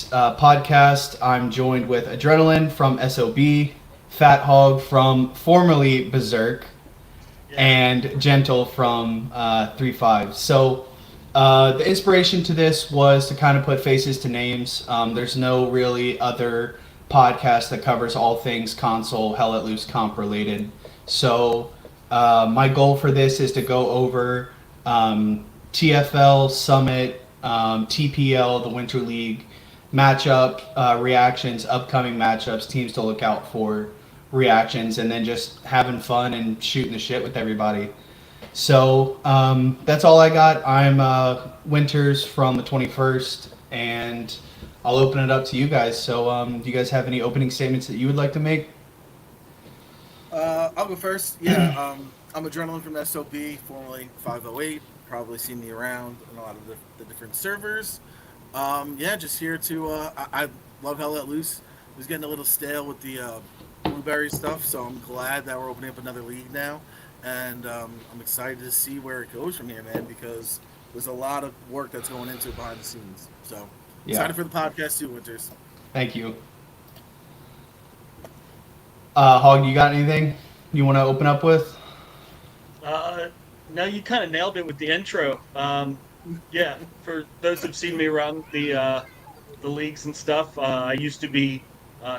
week's podcast, I'm joined with Adrenaline from SOB, Fat Hog from formerly Berserk, and Gentle from 3-5. So the inspiration to this was to kind of put faces to names. There's no really other podcast that covers all things console, Hell Let Loose comp related. So my goal for this is to go over TFL, Summit, TPL, the Winter League, matchup reactions, upcoming matchups, teams to look out for, reactions, and then just having fun and shooting the shit with everybody. So that's all I got. I'm Winters from the 21st, and I'll open it up to you guys. So do you guys have any opening statements that you would like to make? I'll go first. Yeah, I'm Adrenaline from SOB, formerly 508. Probably seen me around in a lot of the different servers. Yeah, just here to. I love Hell Let Loose. It was getting a little stale with the blueberry stuff, so I'm glad that we're opening up another league now, and I'm excited to see where it goes from here, man. Because there's a lot of work that's going into it behind the scenes. So excited for the podcast too, Winters. Thank you. Hog, you got anything you want to open up with? No, you kind of nailed it with the intro. Yeah, for those who've seen me around the leagues and stuff, I used to be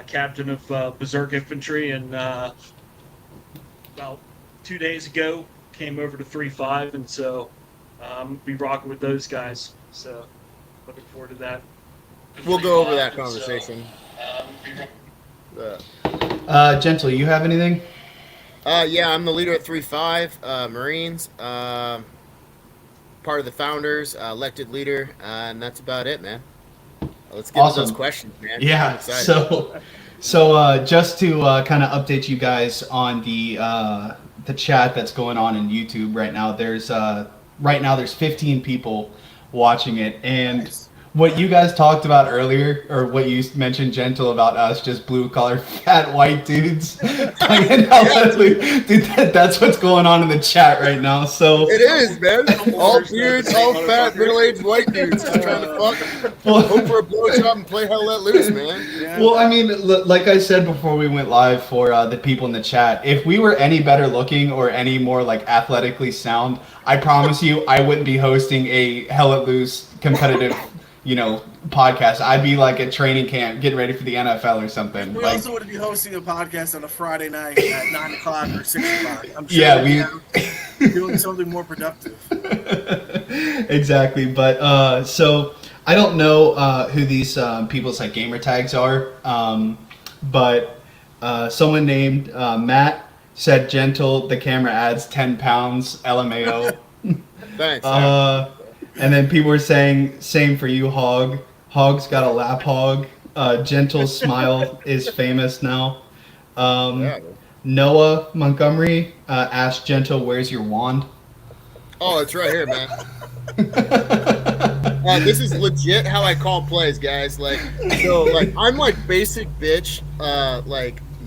captain of Berserk Infantry, and about 2 days ago came over to 3-5, and so be rocking with those guys. So looking forward to that. We'll go over that conversation. Gentle, you have anything? Yeah, I'm the leader at 3-5 Marines. Part of the founders, elected leader, and that's about it, man. Let's get into those questions, man. Yeah. So just to kind of update you guys on the chat that's going on in YouTube right now. There's 15 people watching it, and nice. What you guys talked about earlier, or what you mentioned, Gentle, about us just blue-collar fat white dudes. Dude, that's what's going on in the chat right now. So it is, man. All beards, all fat, middle-aged white dudes just trying to fuck, hope for a blowjob and play Hell Let Loose, man. Yeah. Well, I mean, like I said before we went live for the people in the chat, if we were any better looking or any more like athletically sound, I promise you, I wouldn't be hosting a Hell Let Loose competitive podcast. I'd be like at training camp getting ready for the NFL or something. We also would be hosting a podcast on a Friday night at 9 o'clock or 6 o'clock. I'm sure we'd be doing something more productive. Exactly. But so I don't know who these people's like gamer tags are, but someone named Matt said, Gentle, the camera adds 10 pounds, LMAO. Thanks. And then people were saying, same for you, Hog. Hog's got a lap hog. Gentle's smile is famous now. Noah Montgomery asked Gentle, where's your wand? Oh, it's right here, man. This is legit how I call plays, guys. I'm like basic bitch,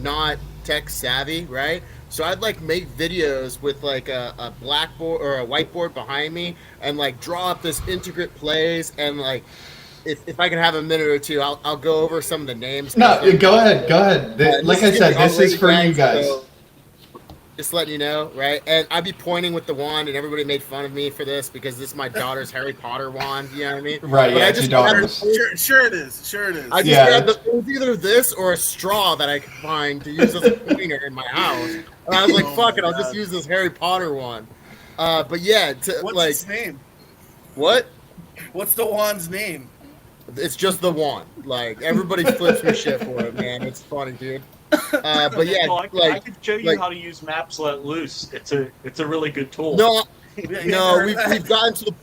not tech savvy, right? So I'd like make videos with like a blackboard or a whiteboard behind me and like draw up this intricate plays, and like if I can have a minute or two, I'll go over some of the names. No, go ahead. Like I said, this is for you guys. So just letting you know, right? And I'd be pointing with the wand, and everybody made fun of me for this because this is my daughter's Harry Potter wand. You know what I mean? Right. But yeah, it's your daughter's. Sure it is. I just grabbed it was either this or a straw that I could find to use as a pointer in my house. And I was like, fuck it, I'll just use this Harry Potter one. But yeah, what's its name? What? What's the wand's name? It's just the wand. Like everybody flips me shit for it, man. It's funny, dude. But yeah, I could show you how to use Maps Let Loose. It's a really good tool. No, we've gotten to the.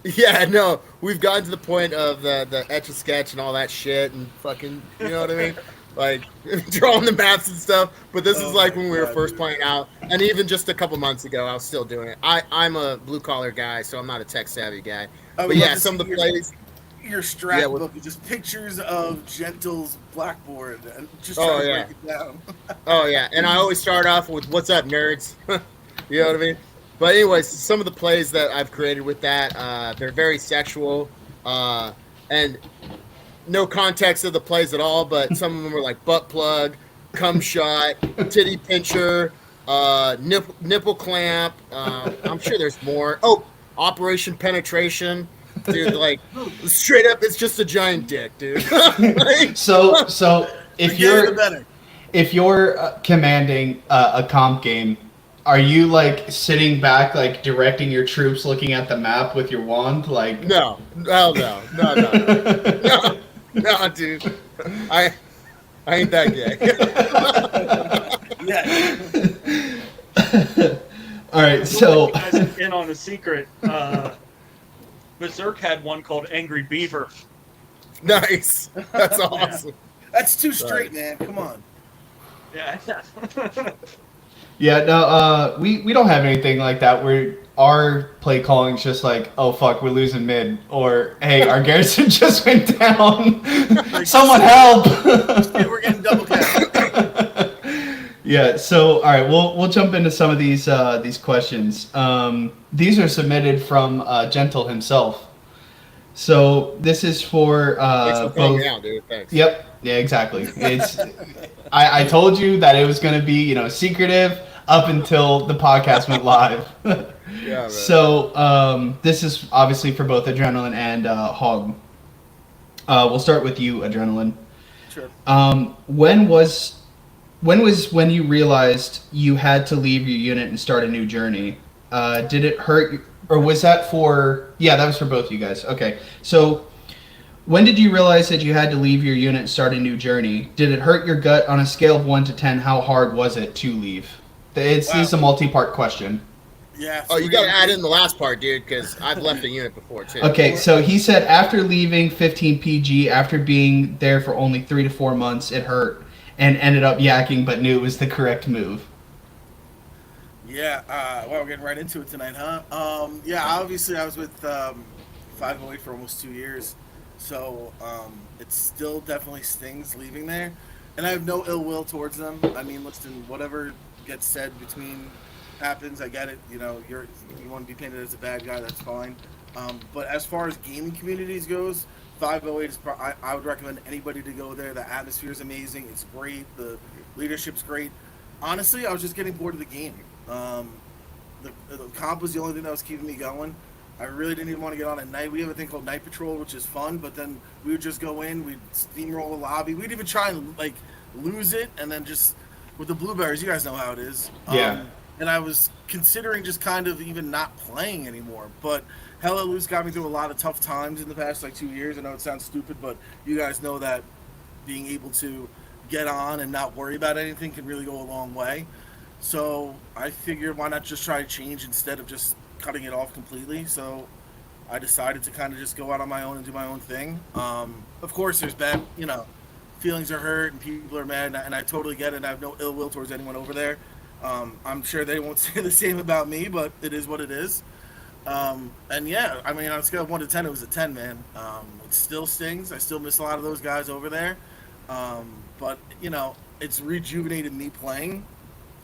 Yeah, no, we've gotten to the point of the Etch a Sketch and all that shit and fucking, you know what I mean? Like drawing the maps and stuff. But this is like when we were first playing out, and even just a couple months ago, I was still doing it. I'm a blue collar guy, so I'm not a tech savvy guy. But yeah, some of the plays. Your strat book is just pictures of Gentle's blackboard and just trying to break it down. Oh yeah, and I always start off with "What's up, nerds?" You know what I mean? But anyways, some of the plays that I've created with that, they're very sexual, and no context of the plays at all, but some of them were like butt plug, cum shot, titty pincher, nipple clamp. I'm sure there's more. Oh, Operation Penetration. Dude, like, straight up, it's just a giant dick, dude. Like, So if The you're better. commanding a comp game, are you like sitting back, like directing your troops, looking at the map with your wand, like? no, no, dude. I ain't that gay. Yeah. All right, so You guys are in on a secret. Berserk had one called Angry Beaver. Nice. That's awesome. That's too straight, man. Come on. Yeah. yeah, no, we don't have anything like that. Our play calling's just like, oh fuck, we're losing mid, or hey, our garrison just went down. Someone help! Yeah, we're getting double count. Yeah. So, all right, we'll jump into some of these questions. These are submitted from Gentle himself. So this is for Thanks for coming both. out, dude. Thanks. Yep. Yeah. Exactly. It's. I told you that it was going to be secretive up until the podcast went live. Yeah, man. So this is obviously for both Adrenaline and Hog. We'll start with you, Adrenaline. Sure. When you realized you had to leave your unit and start a new journey? Did it hurt you, or was that for? Yeah, that was for both you guys. Okay, so when did you realize that you had to leave your unit and start a new journey? Did it hurt your gut on a scale of 1 to 10? How hard was it to leave? This is a multi-part question. Yeah. Oh, you got to add in the last part, dude, because I've left a unit before too. Okay, so he said after leaving 15 PG, after being there for only 3 to 4 months, it hurt and ended up yakking, but knew it was the correct move. Yeah, well, we're getting right into it tonight, huh? Yeah, obviously I was with 508 for almost 2 years, so it still definitely stings leaving there, and I have no ill will towards them. I mean, listen, whatever gets said between happens, I get it. You want to be painted as a bad guy, that's fine. But as far as gaming communities goes, 508 is. I would recommend anybody to go there. The atmosphere is amazing. It's great. The leadership's great. Honestly, I was just getting bored of the game. The comp was the only thing that was keeping me going. I really didn't even want to get on at night. We have a thing called Night Patrol, which is fun, but then we would just go in, we'd steamroll a lobby. We'd even try and lose it, and then just with the blueberries, you guys know how it is. Yeah. And I was considering just kind of even not playing anymore. But HLLCompLeagues got me through a lot of tough times in the past 2 years. I know it sounds stupid, but you guys know that being able to get on and not worry about anything can really go a long way. So I figured, why not just try to change instead of just cutting it off completely? So I decided to kind of just go out on my own and do my own thing. Of course, there's bad, feelings are hurt and people are mad, and I totally get it. And I have no ill will towards anyone over there. I'm sure they won't say the same about me, but it is what it is. And yeah, I mean, on a scale of 1 to 10, it was a 10, man. It still stings. I still miss a lot of those guys over there. But, it's rejuvenated me playing.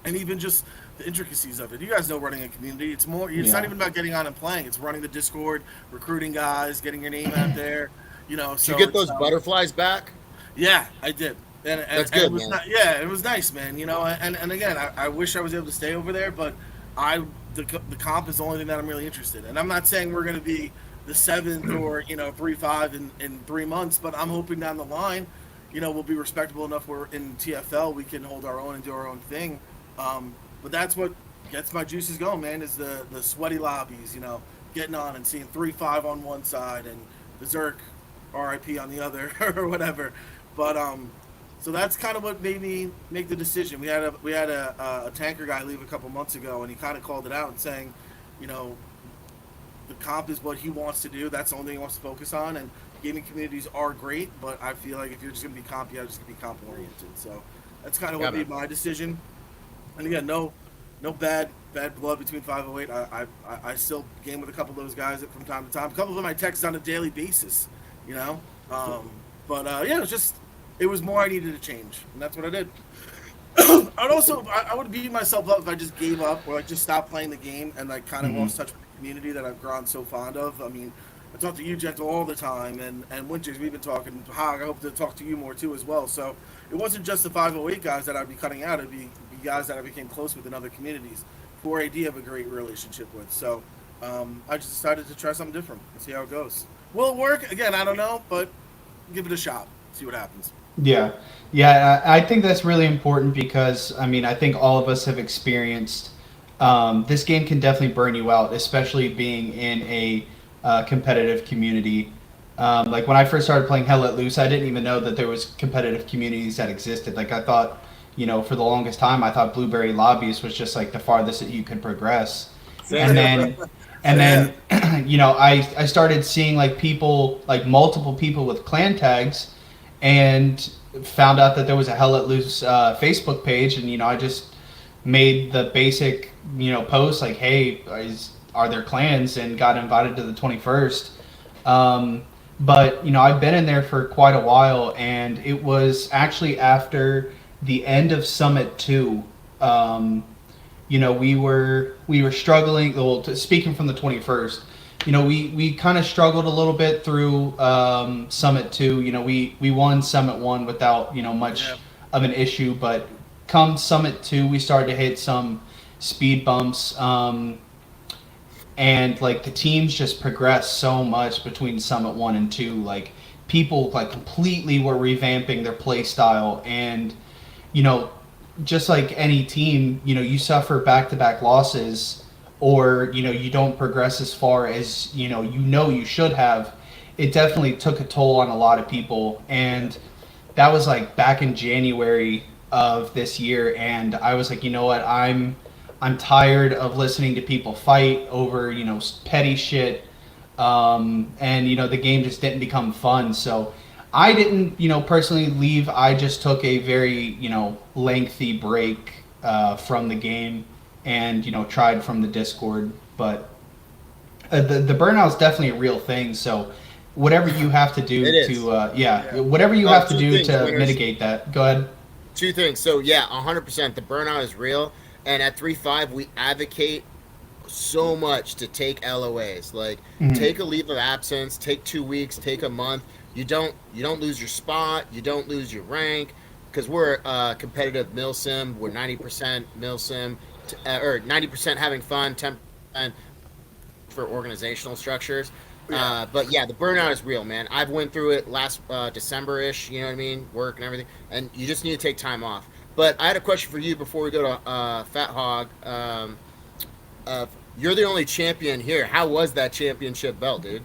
And even just the intricacies of it. You guys know running a community. It's more. It's not even about getting on and playing. It's running the Discord, recruiting guys, getting your name out there. So did you get those butterflies back? Yeah, I did. And That's good, it was man. it was nice, man. And again, I wish I was able to stay over there, but the comp is the only thing that I'm really interested in. And I'm not saying we're going to be the 7th or 3-5 in 3 months, but I'm hoping down the line, we'll be respectable enough where in TFL we can hold our own and do our own thing. But that's what gets my juices going, man, is the sweaty lobbies, getting on and seeing 3-5 on one side and Berserk RIP on the other or whatever. But so that's kind of what made me make the decision. We had a tanker guy leave a couple months ago, and he kind of called it out and saying, the comp is what he wants to do. That's the only thing he wants to focus on. And gaming communities are great, but I feel like if you're just going to be comp, you're just going to be comp oriented. So that's kind of what made my decision. And again, no bad blood between 508. I still game with a couple of those guys from time to time. A couple of them I text on a daily basis, But it was more I needed to change, and that's what I did. I would beat myself up if I just gave up or just stopped playing the game and kind of lost touch with the community that I've grown so fond of. I mean, I talk to you, Gentle, all the time, and Winters, we've been talking. Hog, I hope to talk to you more too as well. So it wasn't just the 508 guys that I'd be cutting out; it'd be guys that I became close with in other communities, who I do have a great relationship with. So I just decided to try something different and see how it goes. Will it work? Again, I don't know, but give it a shot. See what happens. Yeah. Yeah, I think that's really important because, I mean, I think all of us have experienced this game can definitely burn you out, especially being in a competitive community. Like when I first started playing Hell Let Loose, I didn't even know that there was competitive communities that existed. Like I thought, you know, for the longest time, I thought Blueberry Lobbies was just like the farthest that you could progress. And then, you know, I started seeing like people, like multiple people with clan tags, and found out that there was a Hell Let Loose Facebook page, and you know, I just made the basic, you know, post like, hey, are there clans, and got invited to the 21st. But you know, I've been in there for quite a while, and it was actually after the end of Summit 2. You know, we were struggling. Well, speaking from the 21st, you know, we kind of struggled a little bit through Summit 2. You know, we won Summit 1 without, you know, much of an issue, but come Summit 2, we started to hit some speed bumps, and like the teams just progressed so much between Summit 1 and 2. Like people like completely were revamping their play style, and you know, just like any team, you know, you suffer back-to-back losses, or you know, you don't progress as far as you know you should have. It definitely took a toll on a lot of people, and that was like back in January of this year, and I was like, you know what, I'm tired of listening to people fight over, you know, petty shit, and you know, the game just didn't become fun. So I didn't, you know, personally leave. I just took a very, you know, lengthy break from the game, and you know, tried from the Discord. But the burnout is definitely a real thing. So whatever you have to do whatever you have to do to mitigate that. Go ahead. Two things. So yeah, 100%. The burnout is real, and at 3-5 we advocate so much to take LOAs. Like take a leave of absence, take 2 weeks, take a month. You don't lose your spot, you don't lose your rank, because we're competitive milsim. We're 90% milsim, or 90% having fun, 10% for organizational structures. But yeah, the burnout is real, man. I've went through it last December-ish, you know what I mean, work and everything, and you just need to take time off. But I had a question for you before we go to Fat Hog. You're the only champion here. How was that championship belt, dude?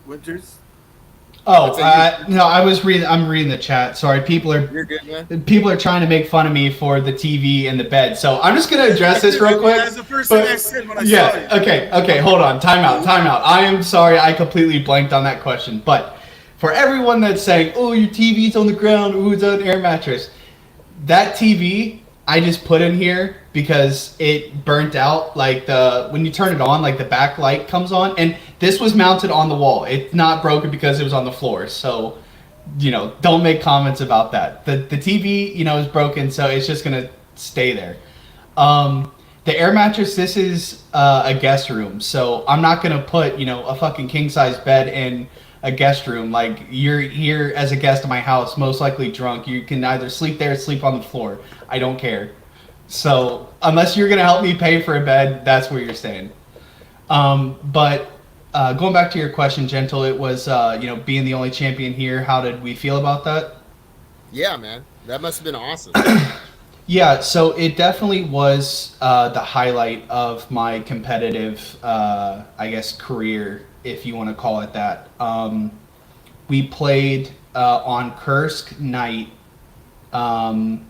Winters? Oh, no, I'm reading the chat. Sorry, You're good, man. People are trying to make fun of me for the TV and the bed. So I'm just gonna address this real quick. That's the first thing I said when I saw it. Okay, hold on. Time out. I am sorry, I completely blanked on that question. But for everyone that's saying, oh, your TV's on the ground, ooh, it's on an air mattress. That TV I just put in here because it burnt out. Like when you turn it on, like the back light comes on, and this was mounted on the wall. It's not broken because it was on the floor. So, you know, don't make comments about that. The TV, you know, is broken, so it's just gonna stay there. The air mattress, this is a guest room, so I'm not gonna put, you know, a fucking king size bed in a guest room. Like, you're here as a guest at my house, most likely drunk. You can either sleep there or sleep on the floor. I don't care. So unless you're gonna help me pay for a bed, that's where you're staying. But going back to your question, Gentle, it was you know, being the only champion here. How did we feel about that? Yeah, man, that must have been awesome. Yeah, so it definitely was the highlight of my competitive, I guess, career, if you want to call it that. We played on Kursk night, and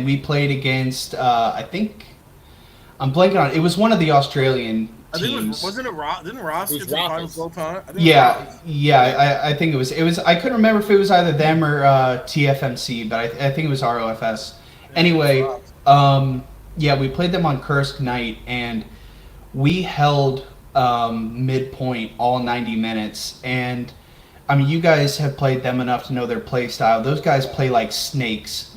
we played against, I think, I'm blanking on it. It was one of the Australian teams. I think wasn't it Ross? Didn't Ross get to the finals both times? I think it was. I couldn't remember if it was either them or TFMC, but I think it was ROFS. Anyway, we played them on Kursk night, and we held midpoint all 90 minutes. And I mean, you guys have played them enough to know their play style. Those guys play like snakes,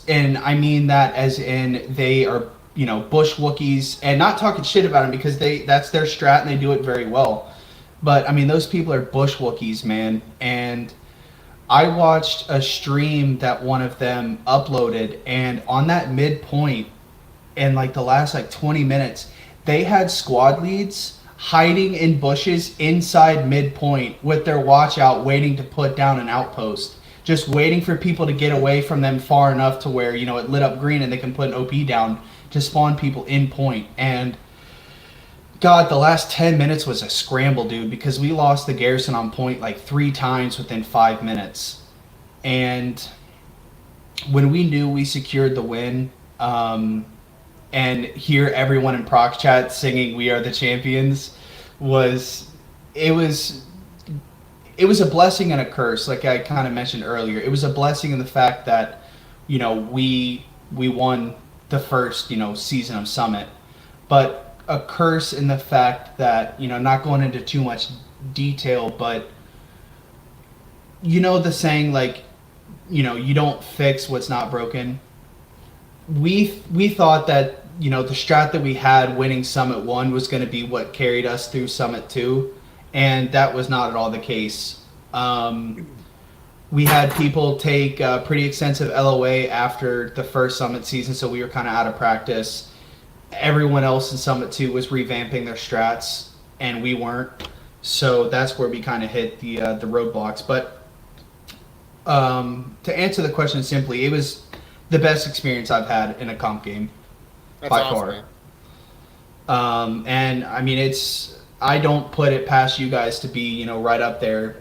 and I mean that as in they are bush Wookiees, and not talking shit about them because that's their strat and they do it very well. But I mean, those people are bush Wookiees, man. And I watched a stream that one of them uploaded, and on that midpoint, in like the last like 20 minutes, they had squad leads hiding in bushes inside midpoint with their watch out, waiting to put down an outpost. Just waiting for people to get away from them far enough to where, it lit up green and they can put an OP down to spawn people in point. And God, the last 10 minutes was a scramble, dude, because we lost the garrison on point like 3 times within 5 minutes. And when we knew we secured the win, and hear everyone in proc chat singing "We Are the Champions" was a blessing and a curse. Like I kind of mentioned earlier, it was a blessing in the fact that we won the first season of Summit, but a curse in the fact that not going into too much detail, but the saying like you don't fix what's not broken. We thought that the strat that we had winning Summit 1 was going to be what carried us through Summit 2, and that was not at all the case. We had people take pretty extensive LOA after the first Summit season, so we were kind of out of practice. Everyone else in Summit 2 was revamping their strats, and we weren't. So that's where we kind of hit the roadblocks. But to answer the question simply, it was the best experience I've had in a comp game. That's by awesome, far. And I mean, I don't put it past you guys to be, right up there,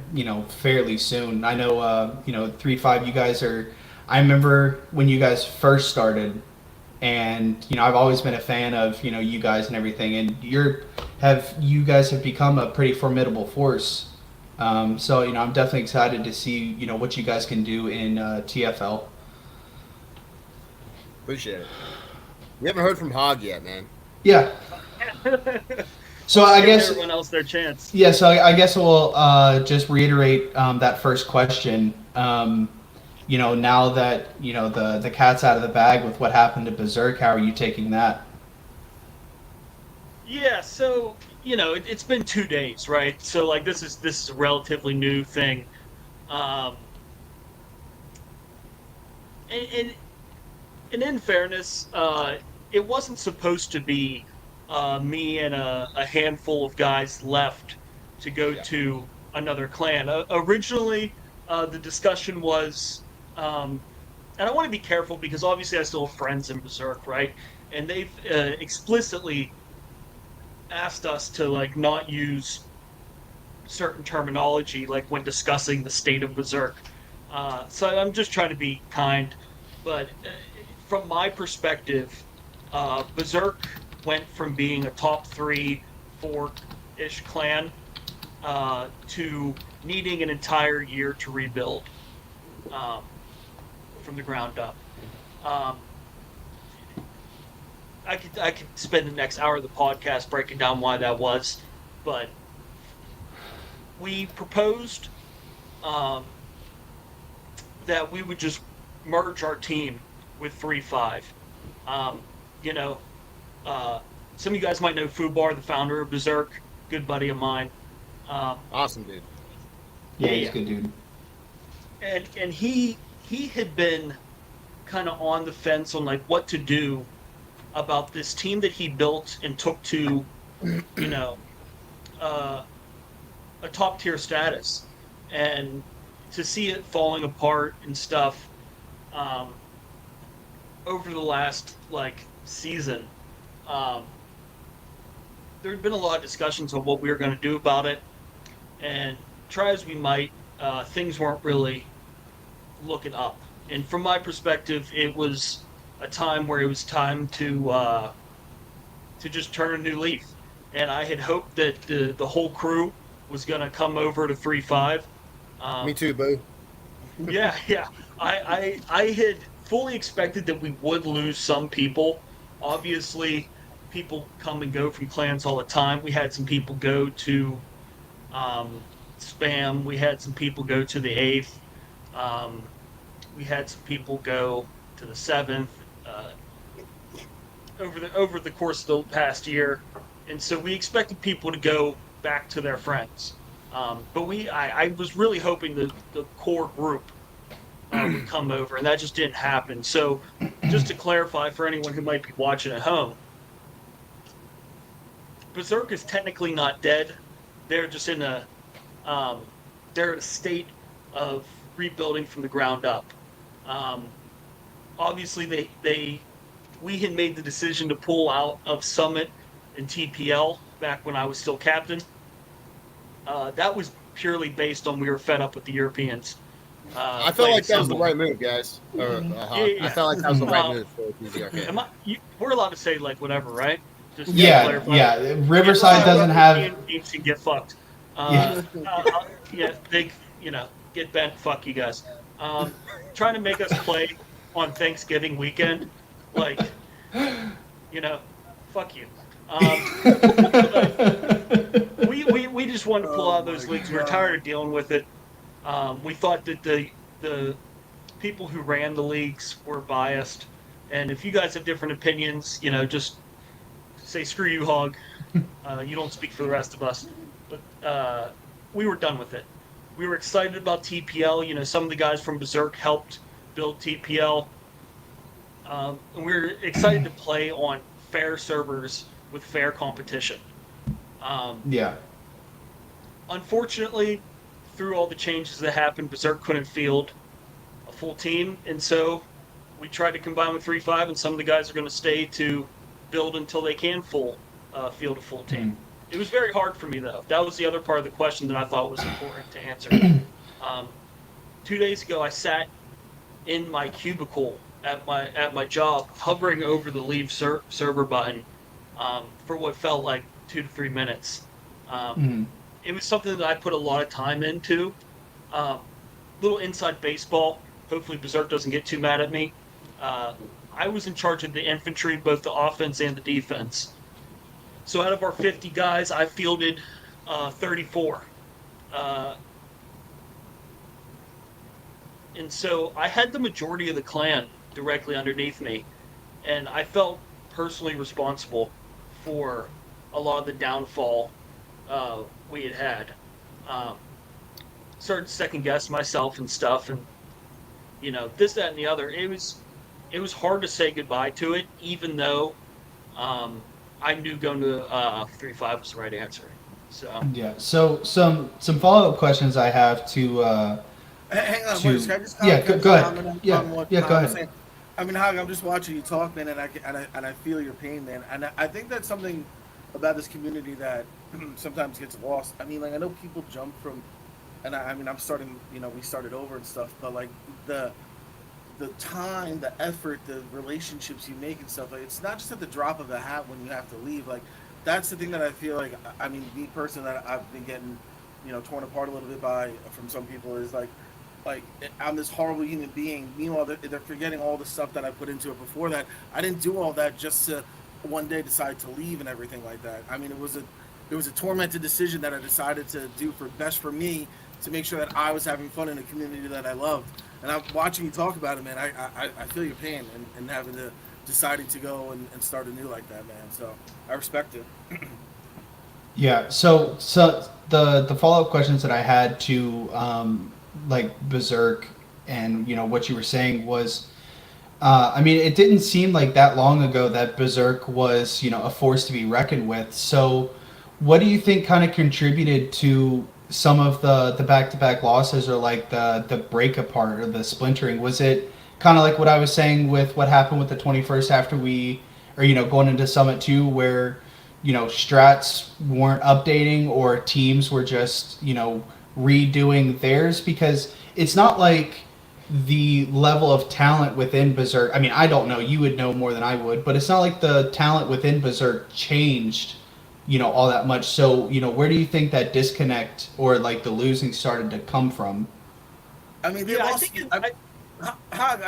fairly soon. I know, 3-5, you guys are, I remember when you guys first started, and, I've always been a fan of, you guys and everything, and you guys have become a pretty formidable force. So, I'm definitely excited to see, what you guys can do in TFL. Appreciate it. We haven't heard from Hog yet, man. Yeah. So I guess everyone else their chance. Yeah. So I guess we'll just reiterate that first question. Now that the cat's out of the bag with what happened to Berserk, how are you taking that? Yeah. So it's been 2 days, right? So like this is a relatively new thing, and in fairness, it wasn't supposed to be me and a handful of guys left to go to another clan. Originally, the discussion was, and I want to be careful because obviously I still have friends in Berserk, right? And they've explicitly asked us to like not use certain terminology like when discussing the state of Berserk. So I'm just trying to be kind, but from my perspective, Berserk went from being a top 3, 4-ish clan to needing an entire year to rebuild from the ground up. I could spend the next hour of the podcast breaking down why that was, but we proposed that we would just merge our team with 3-5. Some of you guys might know Fubar, the founder of Berserk, good buddy of mine. Awesome, dude. Yeah, he's a good dude. And he had been kind of on the fence on like what to do about this team that he built and took to, a top tier status, and to see it falling apart and stuff over the last season. There had been a lot of discussions on what we were going to do about it, and try as we might, things weren't really looking up. And from my perspective, it was a time where it was time to just turn a new leaf. And I had hoped that the whole crew was going to come over to 3-5. Me too, boo. Yeah. I had fully expected that we would lose some people. Obviously, people come and go from clans all the time. We had some people go to Spam. We had some people go to the 8th. We had some people go to the 7th. over the course of the past year, and so we expected people to go back to their friends. But I was really hoping the core group would come over, and that just didn't happen. So, just to clarify for anyone who might be watching at home, Berserk is technically not dead. They're just in they're in a state of rebuilding from the ground up. Obviously, we had made the decision to pull out of Summit and TPL back when I was still captain. That was purely based on we were fed up with the Europeans. I felt like that was the right move, guys. Yeah. I felt like that was the right move for PZRK. We're allowed to say like whatever, right? Just to Yeah, clarify. yeah. Riverside doesn't have. European teams can get fucked. Big, get bent. Fuck you guys. Trying to make us play on Thanksgiving weekend, like, fuck you. We just wanted to pull out those leagues. We were tired of dealing with it. We thought that the people who ran the leagues were biased, and if you guys have different opinions, just say screw you, Hog. You don't speak for the rest of us. But we were done with it. We were excited about TPL. Some of the guys from Berserk helped build TPL. And we were excited to play on fair servers with fair competition. Yeah. Unfortunately, through all the changes that happened, Berserk couldn't field a full team, and so we tried to combine with 3-5, and some of the guys are going to stay to build until they can field a full team. It was very hard for me, though. That was the other part of the question that I thought was important to answer. 2 days ago, I sat in my cubicle at my job, hovering over the leave server button for what felt like 2 to 3 minutes. It was something that I put a lot of time into. Little inside baseball. Hopefully Berserk doesn't get too mad at me. I was in charge of the infantry, both the offense and the defense. So out of our 50 guys, I fielded 34. And so I had the majority of the clan directly underneath me. And I felt personally responsible for a lot of the downfall we had. Started to second guess myself and stuff, and this, that, and the other. It was hard to say goodbye to it, even though I knew going to 3-5 was the right answer. So yeah. So some follow up questions I have to. Hang on, to, can I just go ahead. Yeah, go ahead. I mean, Hog, I'm just watching you talk, man, and I feel your pain, man. And I think that's something about this community that sometimes gets lost. I mean, like, I know people jump from, and I'm starting, we started over and stuff, but like the time, the effort, the relationships you make and stuff, like, it's not just at the drop of a hat when you have to leave. Like, that's the thing that I feel like, I mean, me personally, that I've been getting, torn apart a little bit from some people is like I'm this horrible human being. Meanwhile, they're forgetting all the stuff that I put into it before that. I didn't do all that just to one day decide to leave and everything like that. I mean, it was a tormented decision that I decided to do best for me, to make sure that I was having fun in a community that I loved. And I'm watching you talk about it, man. I feel your pain and having to deciding to go and start anew like that, man. So I respect it. Yeah. So the follow up questions that I had to like Berserk and what you were saying was, I mean, it didn't seem like that long ago that Berserk was a force to be reckoned with. So what do you think kind of contributed to some of the back-to-back losses, or like the break apart or the splintering? Was it kind of like what I was saying with what happened with the 21st after going into Summit 2, where strats weren't updating or teams were just redoing theirs? Because it's not like the level of talent within Berserk, I mean, I don't know, you would know more than I would, but it's not like the talent within Berserk changed all that much. So where do you think that disconnect or like the losing started to come from? I mean, they lost. I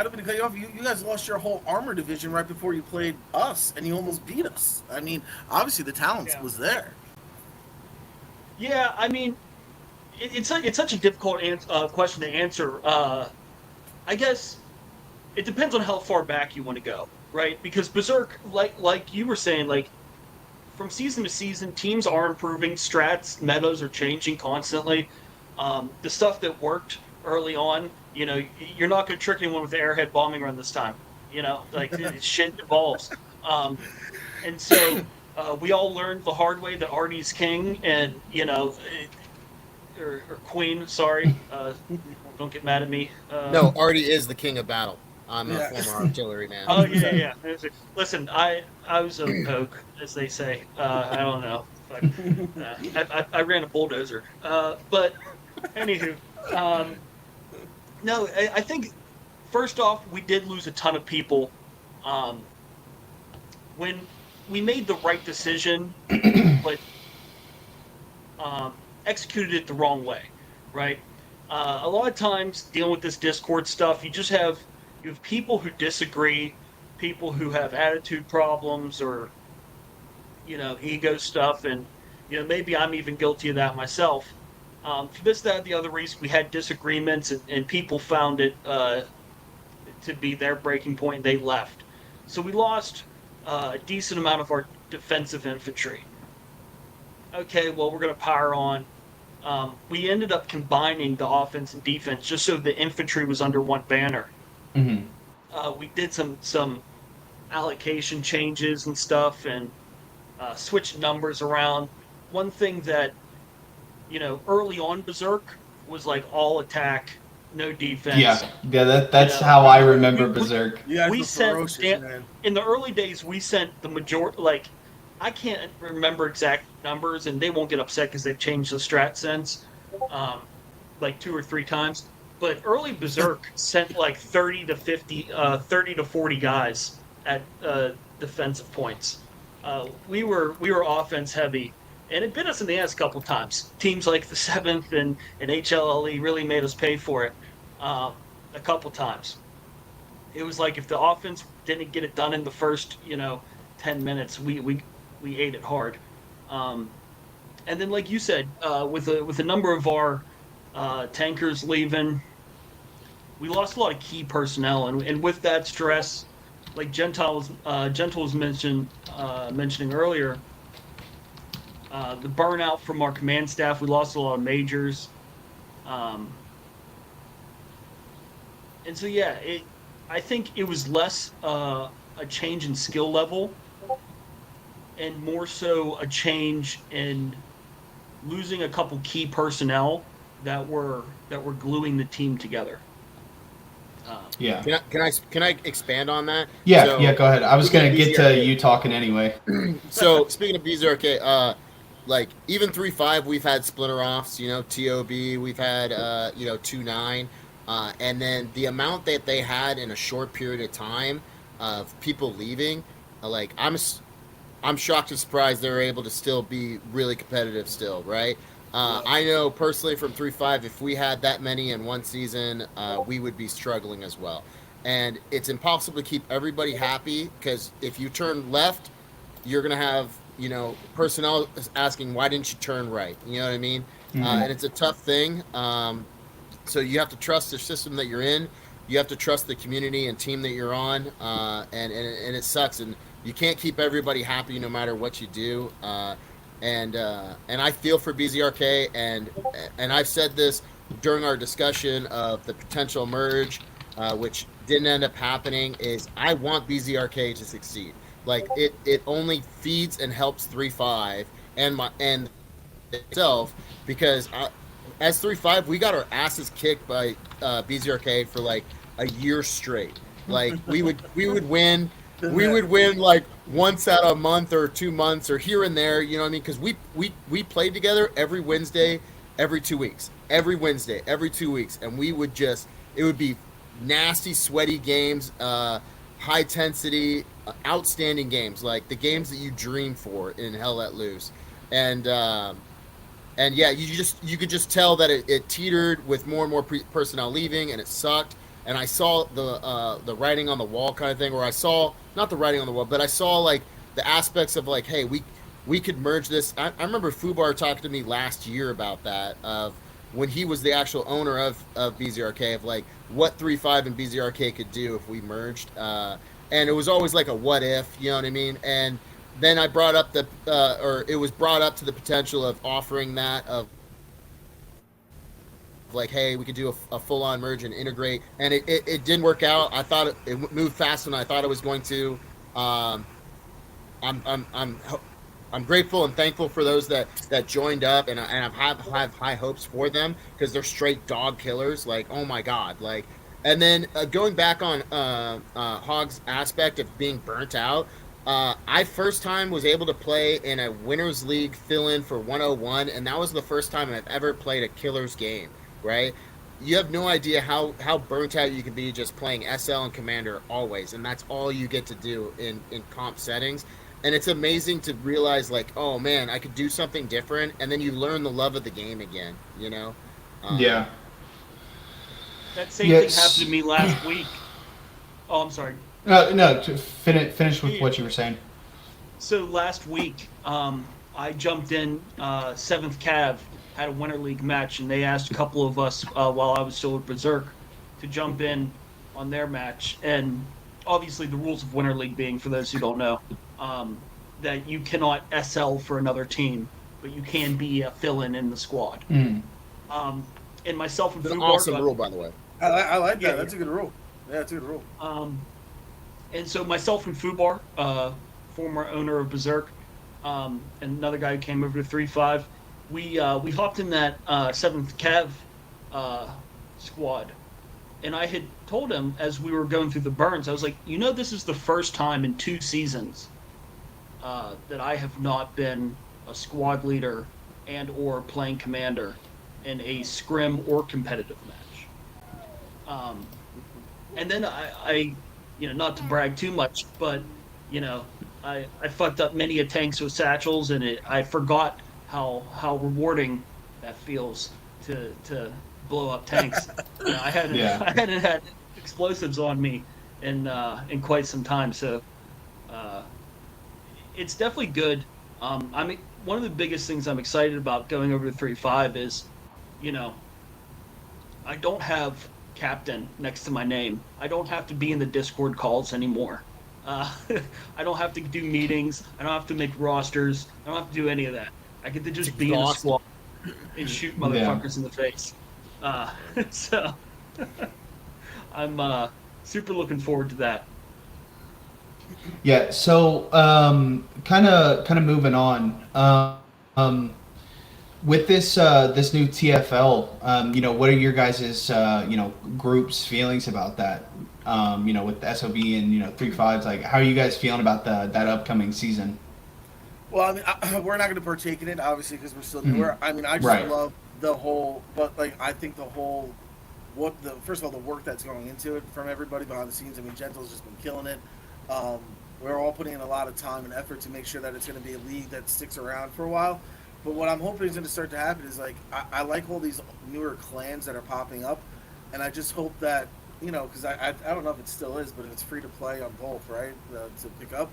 don't mean to cut you off. You guys lost your whole armor division right before you played us, and you almost beat us. I mean, obviously the talent was there. Yeah, I mean, it's such a difficult question to answer. I guess it depends on how far back you want to go. right? Because Berserk, like you were saying, like from season to season, teams are improving, strats, metas are changing constantly. The stuff that worked early on, you're not going to trick anyone with the airhead bombing run this time. Like shit evolves. And so we all learned the hard way that Artie's king, and or queen. Sorry, don't get mad at me. No, Artie is the king of battle. I'm a Yeah. former artillery man. Oh yeah. Listen, I was a poke, as they say. I don't know. I ran a bulldozer. But anywho, no, I think first off we did lose a ton of people. When we made the right decision, but executed it the wrong way, right? A lot of times dealing with this Discord stuff, you have people who disagree, people who have attitude problems or ego stuff, and maybe I'm even guilty of that myself. For this, that, the other reason, we had disagreements, and people found it to be their breaking point. And they left, so we lost a decent amount of our defensive infantry. Okay, well, we're going to power on. We ended up combining the offense and defense just so the infantry was under one banner. Mm-hmm. We did some allocation changes and stuff, and switched numbers around. One thing that early on Berserk was like all attack, no defense. Yeah. That's how I remember Berserk. You guys We were sent ferocious, man. in the early days. We sent the majority. Like I can't remember exact numbers, and they won't get upset because they've changed the strat since, like 2 or 3 times. But early Berserk sent like 30 to 50, 30 to 40 guys at defensive points. We were offense heavy, and it bit us in the ass a couple times. Teams like the 7th and HLLE really made us pay for it a couple times. It was like if the offense didn't get it done in the first 10 minutes, we ate it hard. And then, like you said, with a number of our tankers leaving, we lost a lot of key personnel, and with that stress, like Gentle was mentioning earlier, the burnout from our command staff, we lost a lot of majors, and so yeah, I think it was less a change in skill level, and more so a change in losing a couple key personnel that were gluing the team together. Yeah. Can I expand on that? Yeah, So, go ahead. I was going to get to BZRK. you talking anyway. So speaking of BZRK, like even 3.5, we've had splinter offs. TOB, we've had 2.9, and then the amount that they had in a short period of time of people leaving, like I'm shocked and surprised they're able to still be really competitive still, right? I know personally from 3.5, if we had that many in one season, we would be struggling as well. And it's impossible to keep everybody happy because if you turn left, you're going to have, personnel asking, why didn't you turn right? You know what I mean? Mhm. And it's a tough thing. So you have to trust the system that you're in. You have to trust the community and team that you're on. And it sucks. And you can't keep everybody happy no matter what you do. And I feel for BZRK, and I've said this during our discussion of the potential merge, which didn't end up happening. Is I want BZRK to succeed. Like it only feeds and helps 3.5 and itself because as 3.5 we got our asses kicked by BZRK for like a year straight. Like we would win. We would win like once out of a month or 2 months or here and there, you know what I mean? Because we played together every Wednesday, every 2 weeks, every Wednesday, every 2 weeks, and we would it would be nasty, sweaty games, high intensity, outstanding games, like the games that you dream for in Hell Let Loose, and yeah, you could just tell that it teetered with more and more personnel leaving, and it sucked. And I saw the writing on the wall kind of thing, where I saw not the writing on the wall, but I saw like the aspects of like, hey, we could merge this. I remember Fubar talking to me last year about that, of when he was the actual owner of BZRK, of like what 3.5 and BZRK could do if we merged. and it was always like a what if, you know what I mean? And then I brought up or it was brought up to the potential of offering that of like, hey, we could do a full-on merge and integrate, and it didn't work out. I thought it moved faster than I thought it was going to. I'm grateful and thankful for those that joined up, and I have high hopes for them because they're straight dog killers. Like, oh my god, like. And then going back on Hog's aspect of being burnt out, I first time was able to play in a Winners League fill-in for 101, and that was the first time I've ever played a killer's game, right? You have no idea how burnt out you can be just playing SL and Commander always, and that's all you get to do in comp settings. And it's amazing to realize, like, oh man, I could do something different, and then you learn the love of the game again, you know? Yeah. That same thing happened to me last week. Oh, I'm sorry. No, finish with what you were saying. So last week, I jumped in 7th Cav, had a Winter League match, and they asked a couple of us while I was still with Berserk to jump in on their match. And obviously the rules of Winter League being, for those who don't know, that you cannot SL for another team, but you can be a fill-in in the squad. And myself and It's an Fubar awesome rule, by the way. I like that. Yeah. That's a good rule. Yeah, that's a good rule. And so myself and Fubar, former owner of Berserk, and another guy who came over to 3.5, we hopped in that 7th Cav squad. And I had told him as we were going through the burns, I was like, you know, this is the first time in 2 seasons that I have not been a squad leader and or playing commander in a scrim or competitive match. And then I, you know, not to brag too much, but, you know, I fucked up many a tanks with satchels, and I forgot how rewarding that feels to blow up tanks. You know, I hadn't had explosives on me in quite some time, so it's definitely good. I mean, one of the biggest things I'm excited about going over to 3.5 is, you know, I don't have captain next to my name. I don't have to be in the Discord calls anymore. I don't have to do meetings. I don't have to make rosters. I don't have to do any of that. I get to just be in a squad and shoot motherfuckers in the face. So I'm super looking forward to that. Yeah. So kind of moving on. With this this new TFL, you know, what are your guys' you know, group's feelings about that? You know, with the SOB and, you know, 3.5s, like, how are you guys feeling about that upcoming season? Well, I mean, we're not going to partake in it, obviously, because we're still newer. I mean, I just love the whole, but like, I think the whole, first of all, the work that's going into it from everybody behind the scenes. I mean, Gentle's just been killing it. We're all putting in a lot of time and effort to make sure that it's going to be a league that sticks around for a while. But what I'm hoping is going to start to happen is, like, I like all these newer clans that are popping up, and I just hope that, you know, because I don't know if it still is, but it's free to play on both, right, to pick up.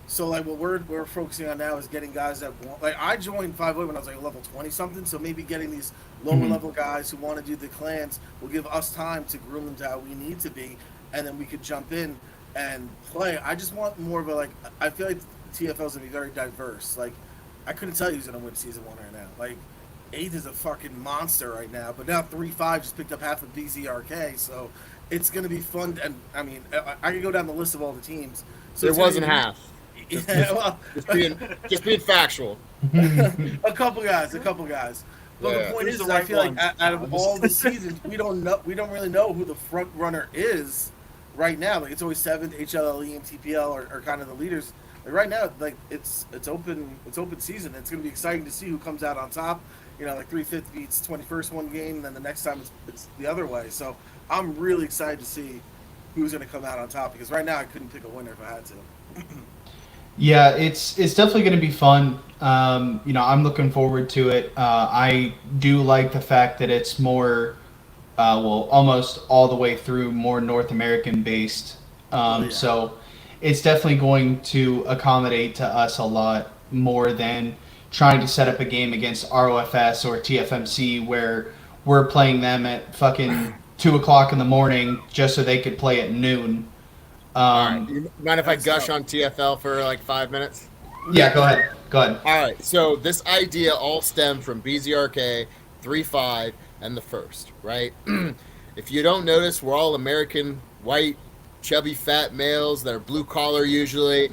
So, like, what we're focusing on now is getting guys that want, like, I joined 5.0 when I was like level 20 something, so maybe getting these lower level guys who want to do the clans will give us time to groom them to how we need to be, and then we could jump in and play. I just want more of a, like, I feel like TFL's gonna be very diverse. Like, I couldn't tell you who's gonna win season 1 right now. Like, 8th is a fucking monster right now, but now 3.5 just picked up half of BZRK, so it's gonna be fun. And I mean, I could go down the list of all the teams. So there wasn't half. Yeah, well, just being factual. a couple guys. But the point is, I feel like out of all the seasons, we don't really know who the front runner is right now. Like, it's always 7th, HLLE, and TPL are kind of the leaders. Like, right now, like, it's open season. It's going to be exciting to see who comes out on top. You know, like 3/5 beats 21st one game, and then the next time it's the other way. So I'm really excited to see who's going to come out on top, because right now I couldn't pick a winner if I had to. Yeah, it's definitely going to be fun. You know, I'm looking forward to it. I do like the fact that it's more, well, almost all the way through more North American based. So it's definitely going to accommodate to us a lot more than trying to set up a game against ROFS or TFMC where we're playing them at fucking 2 o'clock in the morning just so they could play at noon. All right. You mind if I That's gush up. on TFL for like 5 minutes? Yeah, go ahead. Go ahead. All right. So this idea all stemmed from BZRK 3.5 and the first, right? If you don't notice, we're all American, white, chubby, fat males that are blue collar usually,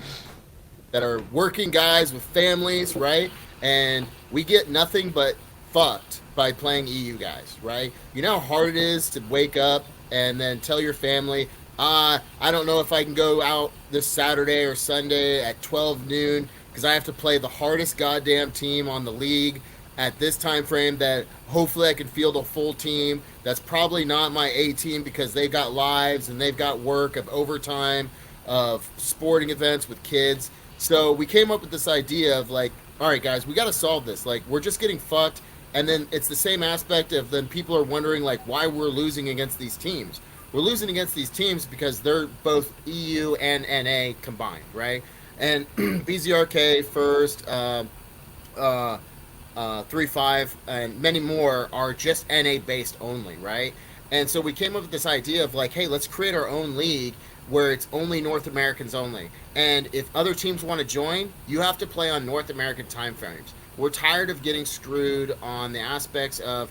that are working guys with families, right? And we get nothing but fucked by playing EU guys, right? You know how hard it is to wake up and then tell your family, I don't know if I can go out this Saturday or Sunday at 12 noon because I have to play the hardest goddamn team on the league at this time frame that hopefully I can field a full team. That's probably not my A team because they've got lives and they've got work of overtime, of sporting events with kids. So we came up with this idea of like, all right, guys, we got to solve this. Like, we're just getting fucked. And then it's the same aspect of then people are wondering like why we're losing against these teams. We're losing against these teams because they're both EU and NA combined, right? And BZRK first, 3.5, and many more are just NA based only, right? And so we came up with this idea of like, hey, let's create our own league where it's only North Americans only. And if other teams want to join, you have to play on North American time frames. We're tired of getting screwed on the aspects of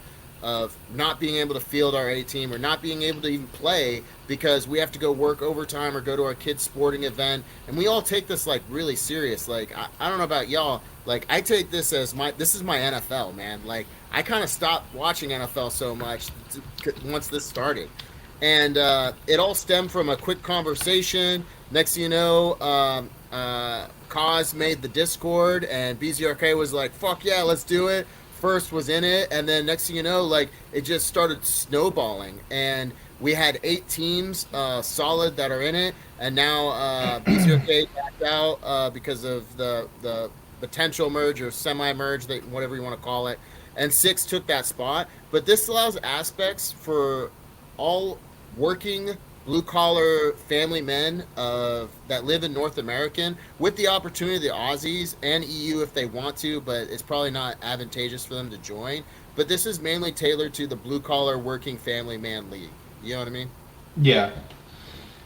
not being able to field our A team or not being able to even play because we have to go work overtime or go to our kids' sporting event. And we all take this like really serious. Like I don't know about y'all, like I take this as this is my NFL, man. Like I kind of stopped watching NFL so much once this started. And it all stemmed from a quick conversation. Next thing you know, Kaz made the Discord, and BZRK was like, fuck yeah, let's do it. First was in it, and then next thing you know, like, it just started snowballing. And we had 8 teams solid that are in it, and now BZRK backed out because of the potential merge or semi-merge, whatever you want to call it, and 6 took that spot. But this allows aspects for all working blue-collar family men that live in North American with the opportunity of the Aussies and EU if they want to, but it's probably not advantageous for them to join. But this is mainly tailored to the blue-collar working family man league. You know what I mean? Yeah.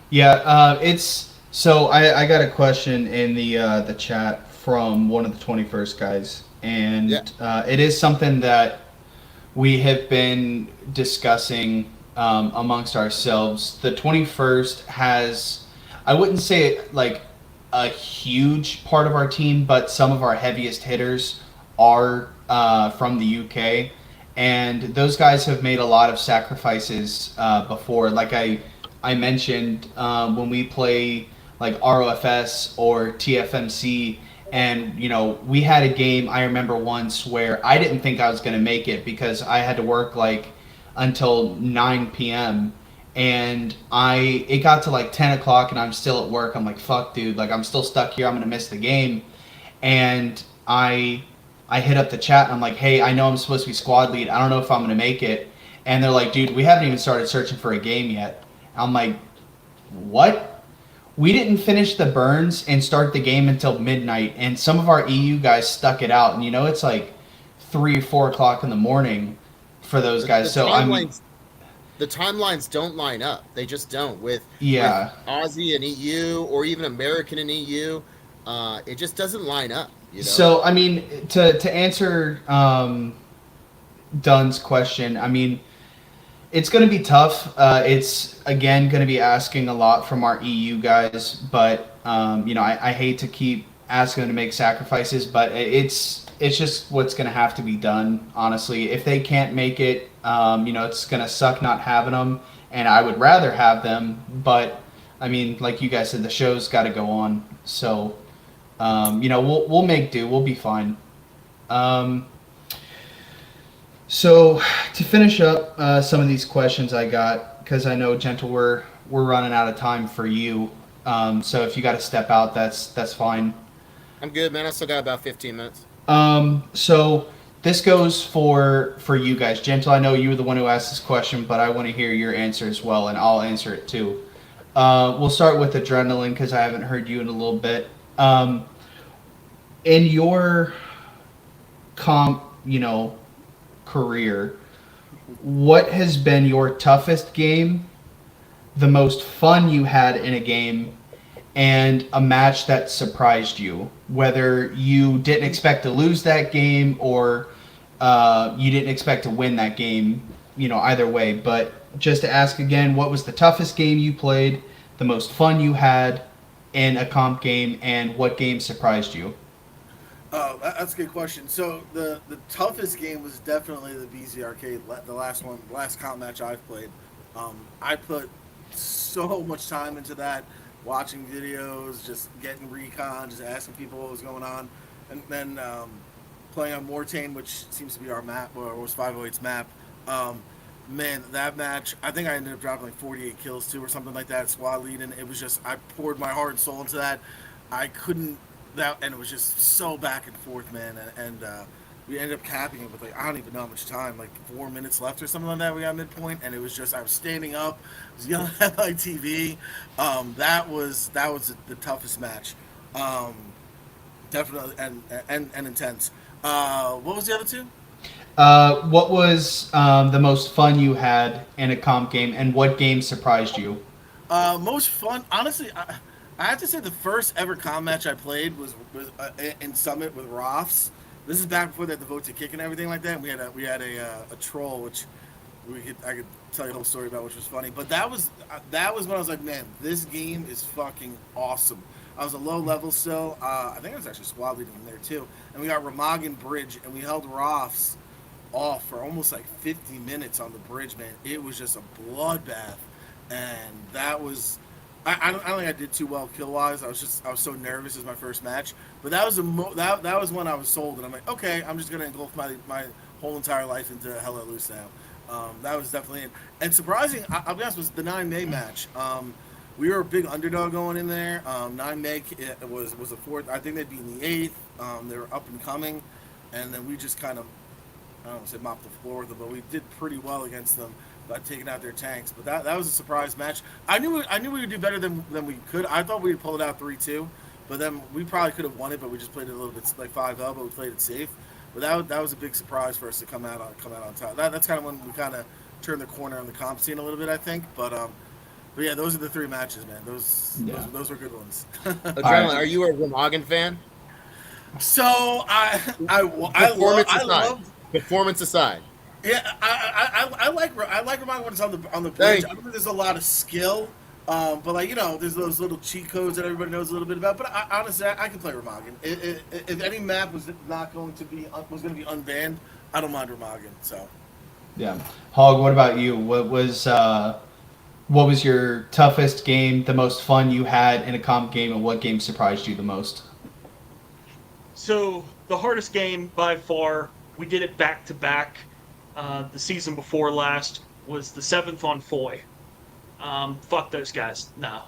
Yeah, it's... So I got a question in the chat from one of the 21st guys, and it is something that we have been discussing amongst ourselves. The 21st has, I wouldn't say like a huge part of our team, but some of our heaviest hitters are from the UK, and those guys have made a lot of sacrifices before. Like I mentioned, when we play like ROFS or TFMC, and you know, we had a game I remember once where I didn't think I was going to make it because I had to work like until 9 p.m. and it got to like 10 o'clock and I'm still at work. I'm like, fuck, dude, like I'm still stuck here. I'm gonna miss the game. And I hit up the chat and I'm like, hey, I know I'm supposed to be squad lead. I don't know if I'm gonna make it. And they're like, dude, we haven't even started searching for a game yet. I'm like, what? We didn't finish the burns and start the game until midnight, and some of our EU guys stuck it out. And you know, it's like 3 or 4 o'clock in the morning for those guys. So the timelines don't line up. They just don't with Aussie and EU or even American and EU. It just doesn't line up. You know? So I mean, to answer Dunn's question, I mean, it's going to be tough. It's again going to be asking a lot from our EU guys, but you know, I hate to keep asking them to make sacrifices, but it's just what's going to have to be done, honestly. If they can't make it, you know, it's going to suck not having them, and I would rather have them, but, I mean, like you guys said, the show's got to go on, so, you know, we'll make do. We'll be fine. So, to finish up some of these questions I got, because I know, Gentle, we're running out of time for you, so if you got to step out, that's fine. I'm good, man. I still got about 15 minutes. So this goes for you guys. Gentle, I know you were the one who asked this question, but I want to hear your answer as well, and I'll answer it too. We'll start with Adrenaline because I haven't heard you in a little bit. In your career, what has been your toughest game the most fun you had in a game, and a match that surprised you, whether you didn't expect to lose that game or you didn't expect to win that game, either way. But just to ask again, what was the toughest game you played, the most fun you had in a comp game, and what game surprised you? Oh, that's a good question. So the toughest game was definitely the BZ Arcade, the last comp match I've played. I put so much time into that, watching videos, just getting recon, just asking people what was going on, and then playing on Mortain, which seems to be our map, or was 508's map. Man, that match, I think I ended up dropping like 48 kills too, or something like that, squad leading. It was just, I poured my heart and soul into that. I couldn't, and it was just so back and forth, man. And we ended up capping it with like, I don't even know how much time, like 4 minutes left or something like that. We got midpoint, and it was just, I was standing up, I was yelling at my TV. That was the toughest match. Definitely, and intense. What was the other two? What was the most fun you had in a comp game, and what game surprised you? Most fun, honestly, I have to say the first ever com match I played was in Summit with Rofs. This is back before they had the vote to kick and everything like that. And we had a troll, which I could tell you a whole story about, which was funny. But that was when I was like, man, this game is fucking awesome. I was a low level still. I think I was actually squad leading in there too. And we got Remagen Bridge, and we held Rofs off for almost like 50 minutes on the bridge, man. It was just a bloodbath, and that was. I don't think I did too well kill wise. I was so nervous as my first match, but that was that was when I was sold, and I'm like, okay, I'm just gonna engulf my whole entire life into Hell Let Loose now. That was definitely it. And surprising, I'll be honest, was the 9 May match. We were a big underdog going in there. 9 May was a fourth. I think they'd be in the 8th. They were up and coming, and then we just kind of, I don't want to say mopped the floor with them, but we did pretty well against them by taking out their tanks. But that was a surprise match. I knew we would do better than we could. I thought we'd pull it out 3-2, but then we probably could have won it, but we just played it a little bit like 5-0, but we played it safe. But that was a big surprise for us to come out on top. That's kind of when we kind of turned the corner on the comp scene a little bit, I think. But yeah, those are the 3 matches, man. Those were good ones. Adrenaline, are you a Remagen fan? So Performance aside. Yeah, I like Remagen when it's on the bridge. I think there's a lot of skill, but like there's those little cheat codes that everybody knows a little bit about. But honestly, I can play Remagen. If any map was going to be unbanned, I don't mind Remagen. So. Yeah, Hog. What about you? What was your toughest game, the most fun you had in a comp game, and what game surprised you the most? So the hardest game by far, we did it back to back. The season before last was the 7th on Foy. Fuck those guys. No.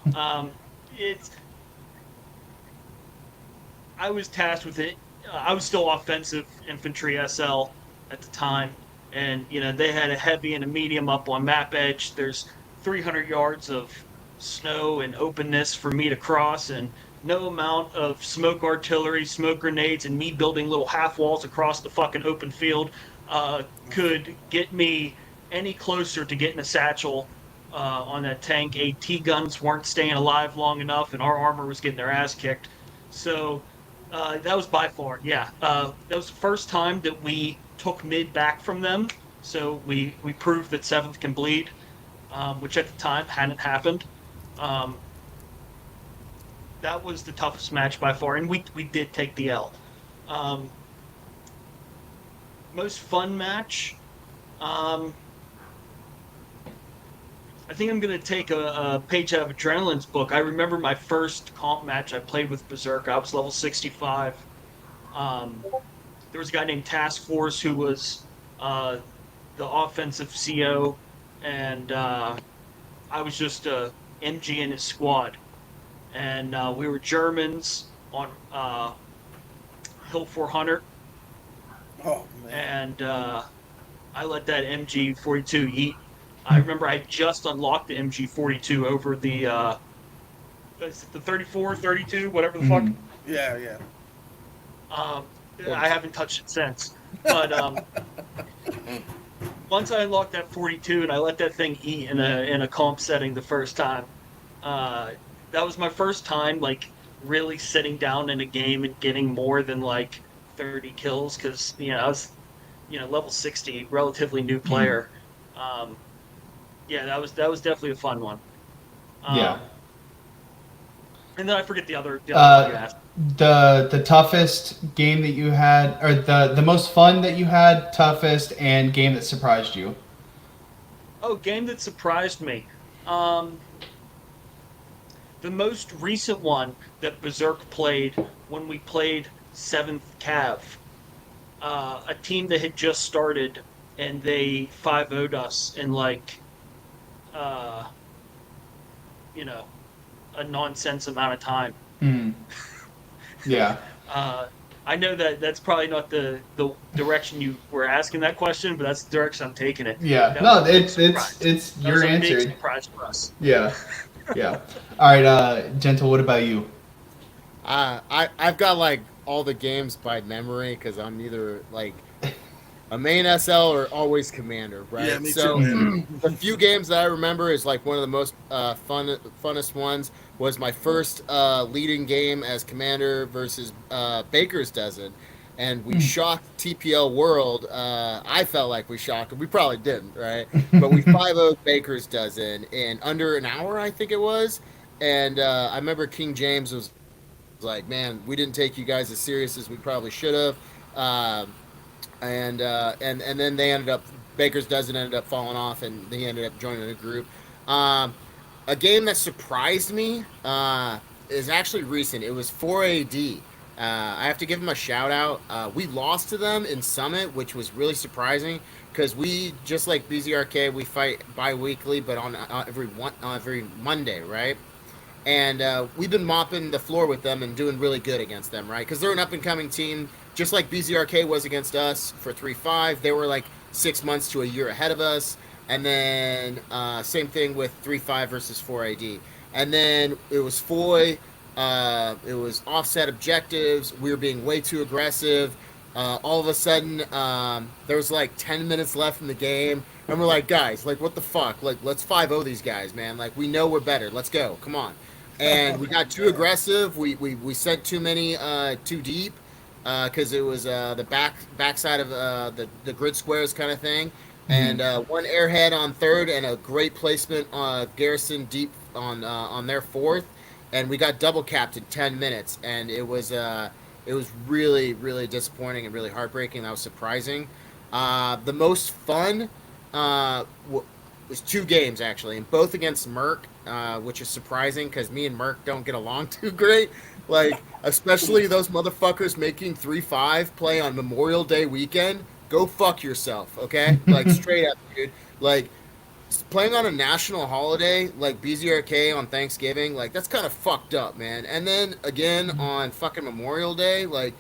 I was tasked with it. I was still offensive infantry SL at the time, and they had a heavy and a medium up on map edge. There's 300 yards of snow and openness for me to cross, and no amount of smoke artillery, smoke grenades, and me building little half walls across the fucking open field could get me any closer to getting a satchel on that tank. AT guns weren't staying alive long enough, and our armor was getting their ass kicked. So that was by far, that was the first time that we took mid back from them. So we proved that 7th can bleed, which at the time hadn't happened. That was the toughest match by far, and we did take the L. Most fun match, I think I'm going to take a page out of Adrenaline's book. I remember my first comp match I played with Berserk. I was level 65. There was a guy named Task Force who was the offensive CO, and I was just a MG in his squad. And we were Germans on Hill 400. Oh, man. And I let that MG42 yeet. I remember I just unlocked the MG42 over the 34, 32, whatever the fuck. Yeah. I haven't touched it since. But once I unlocked that 42 and I let that thing eat in a comp setting the first time, uh, that was my first time like really sitting down in a game and getting more than like 30 kills because I was level 60, relatively new player. Um, yeah, that was definitely a fun one. Yeah. And then I forget the other thing you asked. The toughest game that you had, or the most fun that you had, toughest, and game that surprised you. Oh, game that surprised me. Um, the most recent one that Berserk played when we played 7th Cav. A team that had just started and they 5-0'd us in like, uh, you know, a nonsense amount of time. Mm. Yeah. I know that that's probably not the direction you were asking that question, but that's the direction I'm taking it. Yeah. That No, was a big it's surprise. it's That your was a big answer. surprise for us. Yeah. Yeah. All right, Gentle, what about you? I've got like all the games by memory because I'm either like a main SL or always commander, right? Yeah, me So too, man. the few games that I remember is like one of the most funnest ones was my first leading game as commander versus Baker's Dozen, and we shocked TPL World. I felt like we shocked them. We probably didn't, right? But we 5-0'd Baker's Dozen in under an hour, I think it was. And I remember King James was like, "Man, we didn't take you guys as serious as we probably should have." And then they ended up Baker's Dozen ended up falling off, and he ended up joining a group. Um, a game that surprised me is actually recent. It was 4AD. I have to give them a shout out. We lost to them in Summit, which was really surprising because we just like BZRK, we fight bi-weekly, but on every Monday, right? And we've been mopping the floor with them and doing really good against them, right? Because they're an up-and-coming team, just like BZRK was against us for 3-5. They were like 6 months to a year ahead of us. And then same thing with 3-5 versus 4AD. And then it was Foy. It was offset objectives. We were being way too aggressive. All of a sudden, there was like 10 minutes left in the game. And we're like, guys, like, what the fuck? Like, let's 5-0 these guys, man. Like, we know we're better. Let's go. Come on. And we got too aggressive. We sent too many too deep because it was the backside of the grid squares kind of thing. And one airhead on third and a great placement garrison deep on their fourth. And we got double capped in 10 minutes. And it was really, really disappointing and really heartbreaking. That was surprising. The most fun was 2 games, actually, and both against Merc, which is surprising because me and Merc don't get along too great. Like, especially those motherfuckers making 3-5 play on Memorial Day weekend. Go fuck yourself, okay? Like, straight up, dude. Like, playing on a national holiday like BZRK on Thanksgiving, like, that's kind of fucked up, man. And then, again, on fucking Memorial Day, like,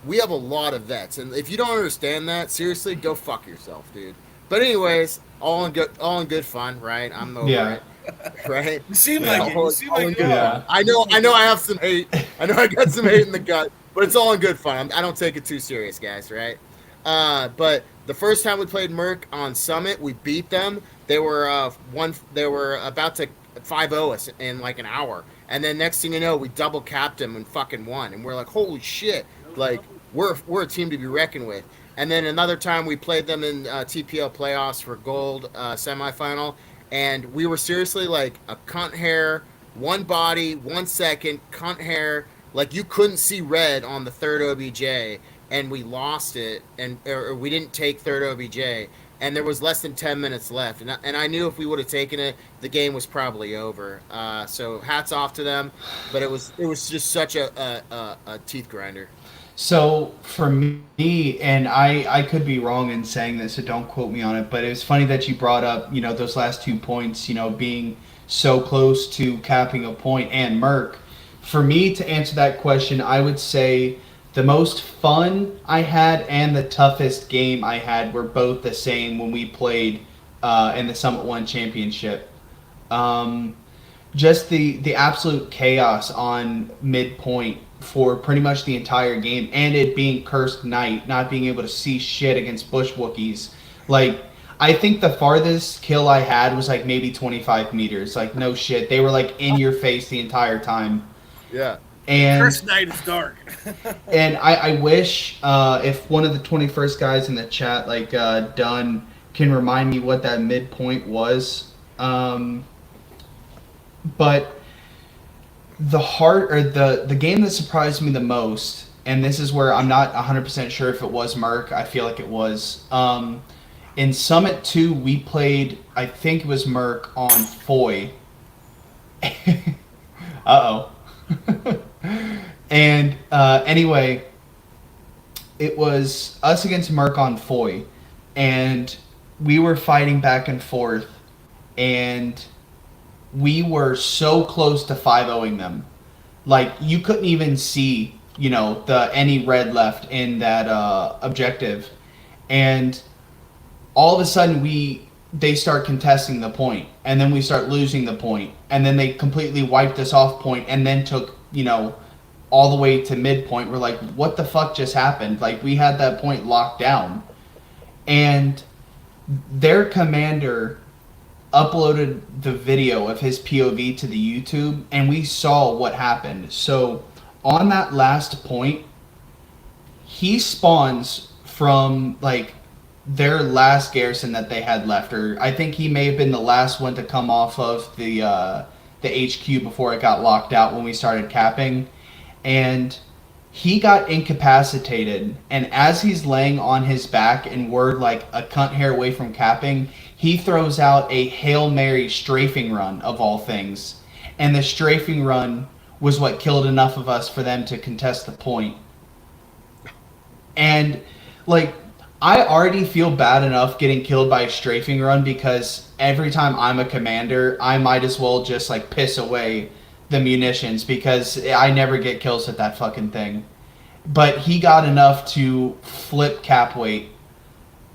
we have a lot of vets. And if you don't understand that, seriously, go fuck yourself, dude. But anyways, all in good fun, right? I'm over it, right? You seem like it. You seem like it. Yeah. I know. I have some hate. I know I got some hate in the gut, but it's all in good fun. I don't take it too serious, guys, right? But the first time we played Merc on Summit, we beat them. They were They were about to 5-0 us in like an hour, and then next thing you know, we double capped them and fucking won. And we're like, holy shit! Like we're a team to be reckoned with. And then another time we played them in TPL playoffs for gold semifinal, and we were seriously like a cunt hair, one body, 1 second, cunt hair. Like you couldn't see red on the third OBJ, and we lost it, or we didn't take third OBJ, and there was less than 10 minutes left, and I knew if we would have taken it, the game was probably over. So hats off to them, but it was just such a teeth grinder. So for me, and I could be wrong in saying this, so don't quote me on it, but it was funny that you brought up, those last 2 points, being so close to capping a point and Merc. For me to answer that question, I would say the most fun I had and the toughest game I had were both the same when we played in the Summit 1 Championship. Just the absolute chaos on midpoint for pretty much the entire game, and it being cursed night, not being able to see shit against bush Wookiees. Like, I think the farthest kill I had was like maybe 25 meters. Like, no shit. They were like in your face the entire time. Yeah. And First night is dark. and I wish if one of the 21st guys in the chat, like Dunn, can remind me what that midpoint was. But the game that surprised me the most, and this is where I'm not 100% sure if it was Merc. I feel like it was. In Summit 2, we played, I think it was Merc on Foy. Uh-oh. And anyway, it was us against Merc on Foy, and we were fighting back and forth, and we were so close to 5-0ing them. Like, you couldn't even see, any red left in that objective. And all of a sudden, they start contesting the point, and then we start losing the point, and then they completely wiped us off point, and then took, all the way to midpoint. We're like, what the fuck just happened? Like, we had that point locked down. And their commander uploaded the video of his POV to the YouTube, and we saw what happened. So on that last point, he spawns from like their last garrison that they had left, or I think he may have been the last one to come off of the HQ before it got locked out when we started capping. And he got incapacitated, and as he's laying on his back and we're like a cunt hair away from capping, he throws out a Hail Mary strafing run, of all things. And the strafing run was what killed enough of us for them to contest the point. And, like, I already feel bad enough getting killed by a strafing run, because every time I'm a commander, I might as well just, like, piss away the munitions, because I never get kills at that fucking thing. But he got enough to flip cap weight,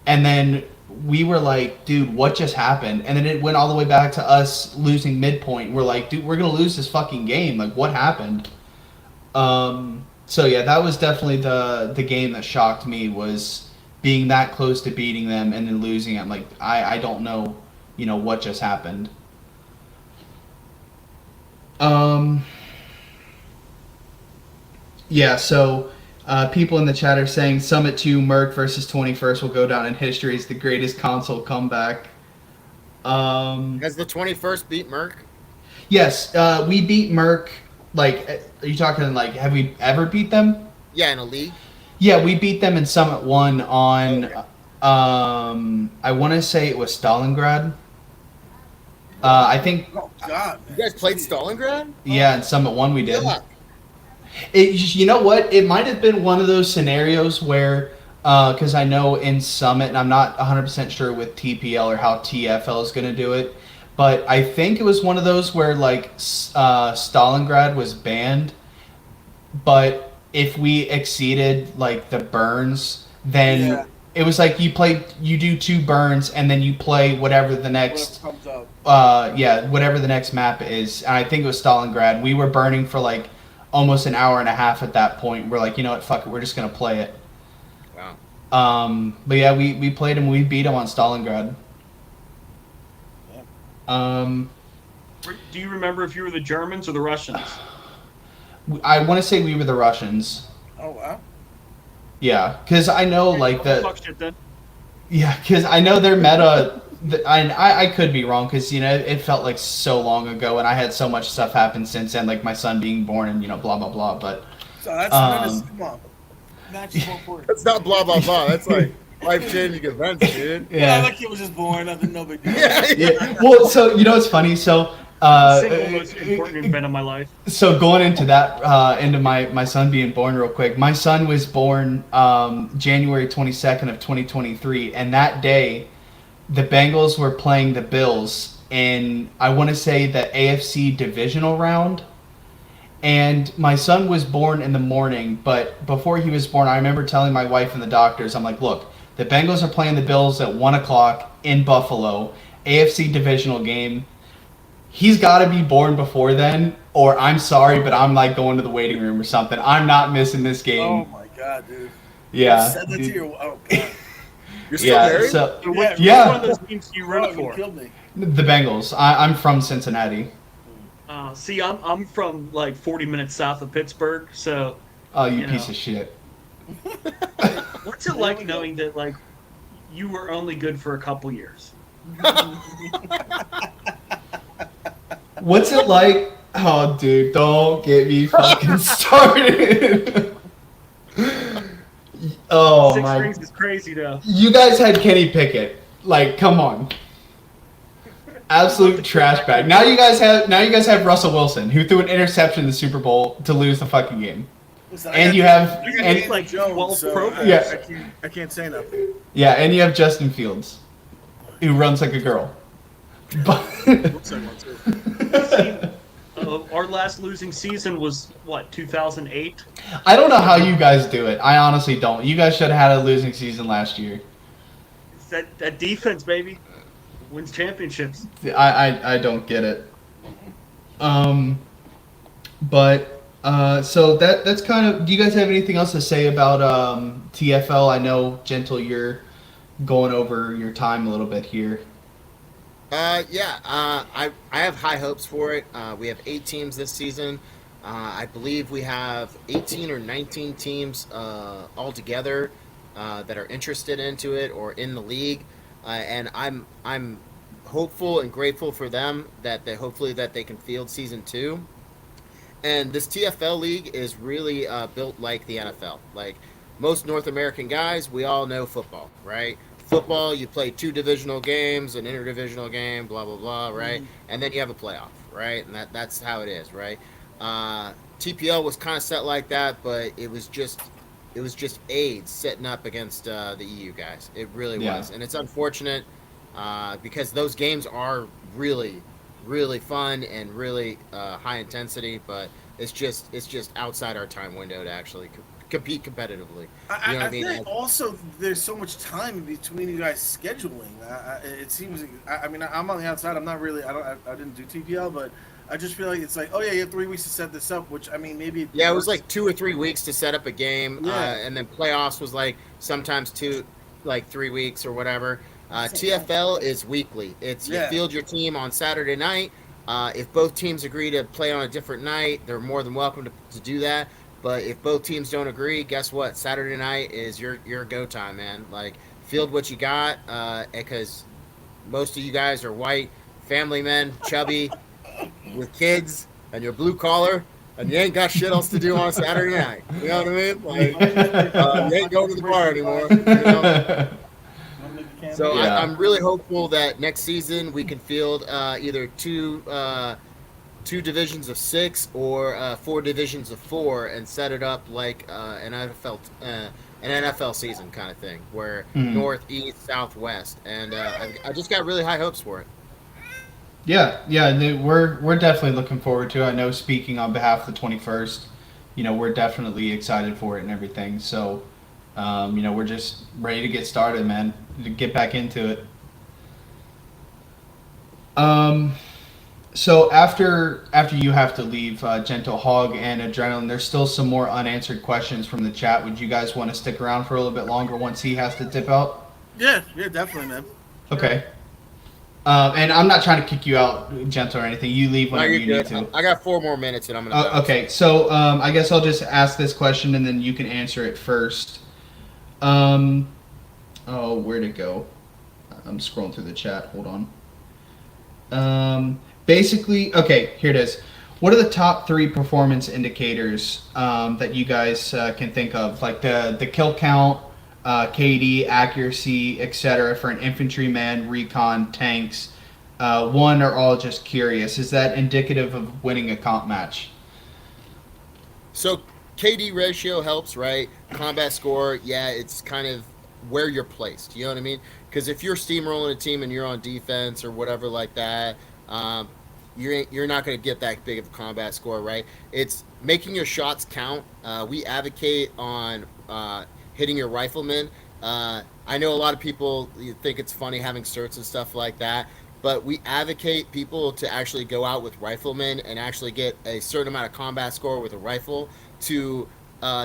and then we were like, dude, what just happened? And then it went all the way back to us losing midpoint. We're like, dude, we're gonna lose this fucking game. Like, what happened? So yeah, that was definitely the game that shocked me, was being that close to beating them and then losing it. Like, I don't know, what just happened. Yeah, so people in the chat are saying Summit 2 Merc versus 21st will go down in history as the greatest console comeback. Has the 21st beat Merc? Yes, we beat Merc. Like, are you talking like, have we ever beat them? Yeah, in a league. Yeah, we beat them in Summit 1 on, I want to say it was Stalingrad. I think... Oh, God. You guys played Stalingrad? Yeah, in Summit 1 we did. Yeah. You know what? It might have been one of those scenarios where, because I know in Summit, and I'm not 100% sure with TPL or how TFL is going to do it, but I think it was one of those where, like, Stalingrad was banned, but if we exceeded, like, the burns, then... Yeah. It was like you do 2 burns, and then you play whatever the next, whatever comes up. whatever the next map is. And I think it was Stalingrad. We were burning for like almost an hour and a half at that point. We're like, you know what, fuck it, we're just gonna play it. Wow. But yeah, we played him. We beat him on Stalingrad. Do you remember if you were the Germans or the Russians? I want to say we were the Russians. Oh, wow. Yeah, because I know like the. Fuck shit then. Yeah, because I know their meta. I could be wrong, because it felt like so long ago, and I had so much stuff happen since then, like my son being born and blah blah blah. But so that's come on. Match is more important. That's not blah blah blah. That's like life-changing events, dude. Yeah, that kid was just born. Nothing, no big deal. Yeah. Well, so it's funny. So Single most important event of my life. So going into that, into my son being born real quick. My son was born January 22nd of 2023, and that day, the Bengals were playing the Bills in, I want to say, the AFC divisional round. And my son was born in the morning, but before he was born, I remember telling my wife and the doctors, I'm like, look, the Bengals are playing the Bills at 1 o'clock in Buffalo, AFC divisional game. He's got to be born before then, or I'm sorry, but I'm like going to the waiting room or something. I'm not missing this game. Oh my God, dude. Yeah. You said that to your, oh God. You're still Yeah, married? so Which Yeah. one of those teams do you root You for? killed me. the Bengals. I'm from Cincinnati. See, I'm from like 40 minutes south of Pittsburgh, so Oh, you You piece know. of shit. what's it like knowing that like you were only good for a couple years? What's it like? Oh, dude, don't get me fucking started. Oh Six my! rings is crazy though. You guys had Kenny Pickett. Like, come on. Absolute trash bag. Now you guys have Russell Wilson, who threw an interception in the Super Bowl to lose the fucking game. Listen, And got- you have- I got and- Daniel like Jones, 12 so Pro I, Bowls. I can't say nothing. Yeah, and you have Justin Fields, who runs like a girl. But Looks like one too. Our last losing season was what 2008. I don't know how you guys do it. I honestly don't. You guys should have had a losing season last year. It's that defense, baby, wins championships. I don't get it. But so that's kind of. Do you guys have anything else to say about TFL? I know, Gentle, you're going over your time a little bit here. I have high hopes for it. We have 8 teams this season. I believe we have 18 or 19 teams altogether that are interested into it or in the league, and I'm hopeful and grateful for them that hopefully that they can field season 2. And this TFL league is really built like the NFL. Like most North American guys, we all know football, right? Football, you play 2 divisional games, an interdivisional game, blah blah blah, right? And then you have a playoff, right? And that's how it is, right? TPL was kind of set like that, but it was just AIDS setting up against the EU guys. It really was, and it's unfortunate because those games are really fun and really high intensity, but it's just outside our time window to actually compete competitively. You know what I mean? feel like also there's so much time in between you guys scheduling. It seems. I mean, I'm on the outside. I'm not really. I didn't do TPL, but I just feel like it's like, oh yeah, you have 3 weeks to set this up. Which I mean, maybe. Yeah, it was like 2 or 3 weeks to set up a game, Yeah. and then playoffs was like sometimes 3 weeks or whatever. TFL is weekly. It's you Yeah. field your team on Saturday night. If both teams agree to play on a different night, they're more than welcome to do that. But if both teams don't agree, guess what? Saturday night is your go time, man. Like field what you got, because most of you guys are white family men, chubby, with kids, and you're blue collar, and you ain't got shit else to do on Saturday night. You know what I mean? Like you ain't going to the bar anymore. You know? So Yeah. I'm really hopeful that next season we can field either two divisions of 6 or 4 divisions of 4 and set it up like an NFL season kind of thing, where north, east, south, west, and I just got really high hopes for it. Yeah, we're definitely looking forward to it. I know, speaking on behalf of the 21st, we're definitely excited for it and everything. So, we're just ready to get started, man. To get back into it. So after you have to leave, Gentle Hog and Adrenaline, there's still some more unanswered questions from the chat. Would you guys want to stick around for a little bit longer once he has to dip out? Yeah, definitely, man. Okay. And I'm not trying to kick you out, Gentle, or anything. You leave No, whenever you're you good. need to. I got 4 more minutes, and I'm gonna. bounce. Okay, so I guess I'll just ask this question and then you can answer it first. Where'd it go? I'm scrolling through the chat. Hold on. Basically, okay, here it is. What are the top 3 performance indicators that you guys can think of, like the kill count, KD, accuracy, etc., for an infantryman, recon, tanks? One or all just curious. Is that indicative of winning a comp match? So KD ratio helps, right? Combat score, yeah, it's kind of where you're placed. You know what I mean? Because if you're steamrolling a team and you're on defense or whatever like that, you're not going to get that big of a combat score, right? It's making your shots count. We advocate on hitting your riflemen. I know a lot of people think it's funny having certs and stuff like that, but we advocate people to actually go out with riflemen and actually get a certain amount of combat score with a rifle to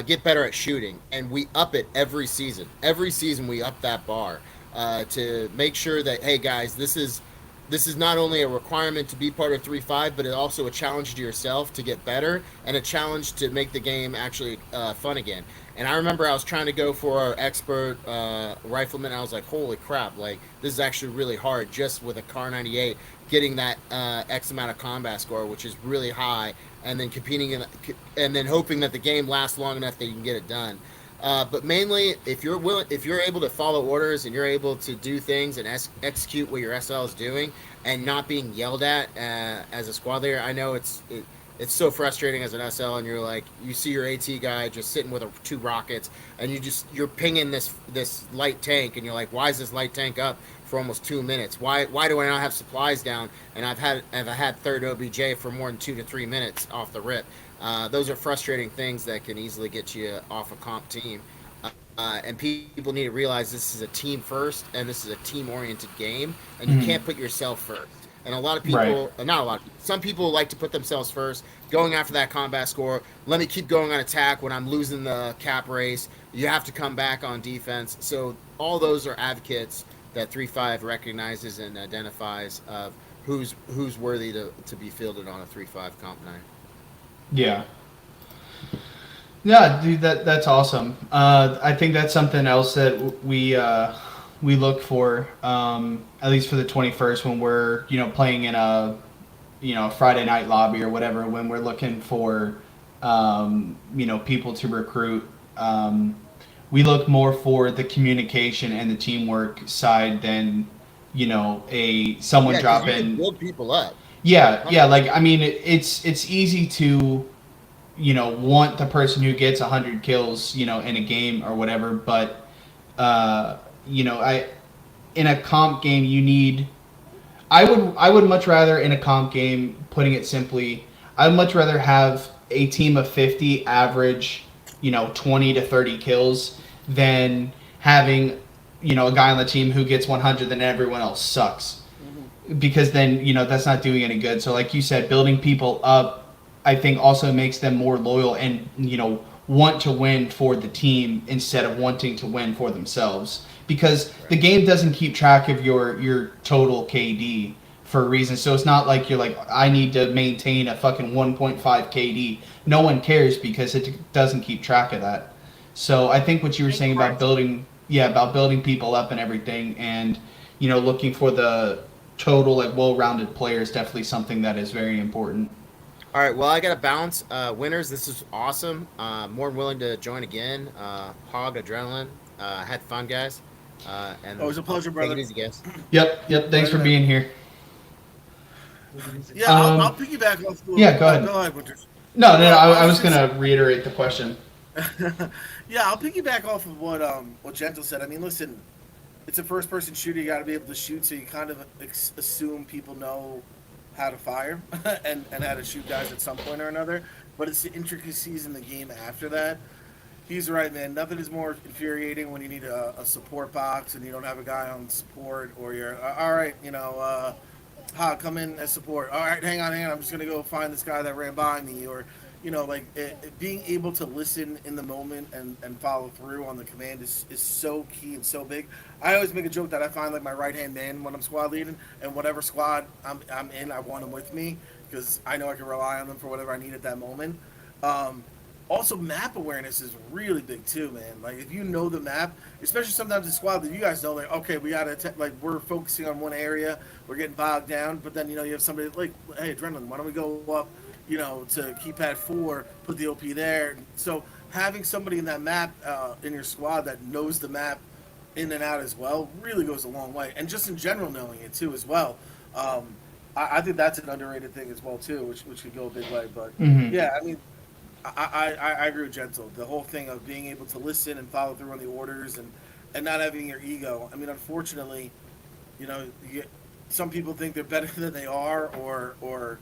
get better at shooting. And we up it every season. Every season we up that bar. to make sure that, hey guys, this is not only a requirement to be part of 3.5, but it's also a challenge to yourself to get better and a challenge to make the game actually fun again. And I remember I was trying to go for our expert rifleman. I was like, holy crap, like this is actually really hard just with a Car 98, getting that X amount of combat score, which is really high, and then competing and then hoping that the game lasts long enough that you can get it done. But mainly, if you're able to follow orders and you're able to do things and execute what your SL is doing, and not being yelled at as a squad leader, I know it's so frustrating as an SL, and you're like, you see your AT guy just sitting with 2 rockets, and you're pinging this light tank, and you're like, why is this light tank up for almost 2 minutes? Why do I not have supplies down? And I've had third OBJ for more than 2 to 3 minutes off the rip. Those are frustrating things that can easily get you off a comp team. And people need to realize this is a team first, and this is a team-oriented game, and you can't put yourself first. And a lot of people, not a lot of people, some people like to put themselves first, going after that combat score. Let me keep going on attack when I'm losing the cap race. You have to come back on defense. So all those are advocates that 3.5 recognizes and identifies of who's worthy to be fielded on a 3.5 Comp 9. Yeah. Yeah, dude, that's awesome. I think that's something else that we look for, at least for the 21st, when we're playing in a Friday night lobby or whatever. When we're looking for people to recruit, we look more for the communication and the teamwork side than someone drop in. Build people up. Yeah. Like, I mean, it's easy to, want the person who gets 100 kills, in a game or whatever. But, in a comp game, I would much rather, in a comp game, putting it simply, I would much rather have a team of 50 average, 20 to 30 kills than having, a guy on the team who gets 100 and everyone else sucks. Because then, that's not doing any good. So like you said, building people up, I think also makes them more loyal and, want to win for the team instead of wanting to win for themselves. Because the game doesn't keep track of your total KD for a reason. So it's not like you're like, I need to maintain a fucking 1.5 KD. No one cares because it doesn't keep track of that. So I think what you were saying about building people up and everything, and, looking for the total, like, well-rounded player is definitely something that is very important. All right, well, I got to bounce. Winners, this is awesome. More than willing to join again. Hog, Adrenaline. Had fun, guys. And it was a pleasure, brother. Take it easy, guys. Yep. Thanks for being here. Yeah, I'll piggyback off. Yeah, go ahead. Go ahead, Winters. No, I was going to reiterate the question. Yeah, I'll piggyback off of what Gentle said. I mean, listen, it's a first-person shooter. You got to be able to shoot, so you kind of assume people know how to fire and how to shoot guys at some point or another. But it's the intricacies in the game after that. He's right, man. Nothing is more infuriating when you need a support box and you don't have a guy on support, or you're, all right, come in as support. All right, hang on. I'm just going to go find this guy that ran by me, or, being able to listen in the moment and follow through on the command is so key and so big. I always make a joke that I find like my right-hand man when I'm squad leading, and whatever squad I'm in, I want him with me because I know I can rely on them for whatever I need at that moment. Also, map awareness is really big too, man. Like, if you know the map, especially sometimes in squad that you guys know, like, okay, we gotta we're focusing on one area, we're getting bogged down, but then you have somebody like, hey, Adrenaline, why don't we go up, to keypad 4, put the OP there. So having somebody in that map in your squad that knows the map in and out as well really goes a long way, and just in general knowing it too as well. I think that's an underrated thing as well too, which could go a big way. But yeah, I mean. I agree with Gentle. The whole thing of being able to listen and follow through on the orders and not having your ego. I mean, unfortunately, some people think they're better than they are, or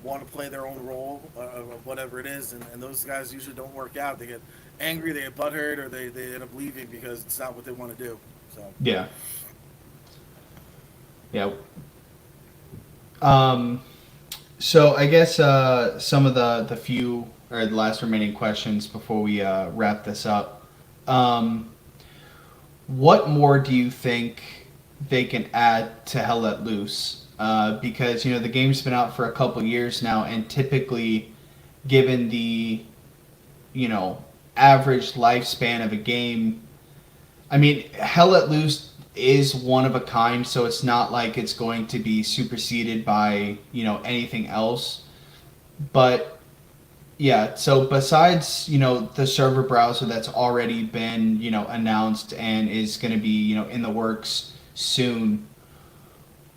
want to play their own role of whatever it is, and those guys usually don't work out. They get angry, they get butthurt, or they end up leaving because it's not what they want to do. So yeah. So I guess some of the few or the last remaining questions before we wrap this up. what more do you think they can add to Hell Let Loose? Because the game's been out for a couple years now, and typically, given the average lifespan of a game, I mean, Hell Let Loose is one of a kind, so it's not like it's going to be superseded by anything else. But yeah, so besides the server browser that's already been announced and is going to be in the works soon,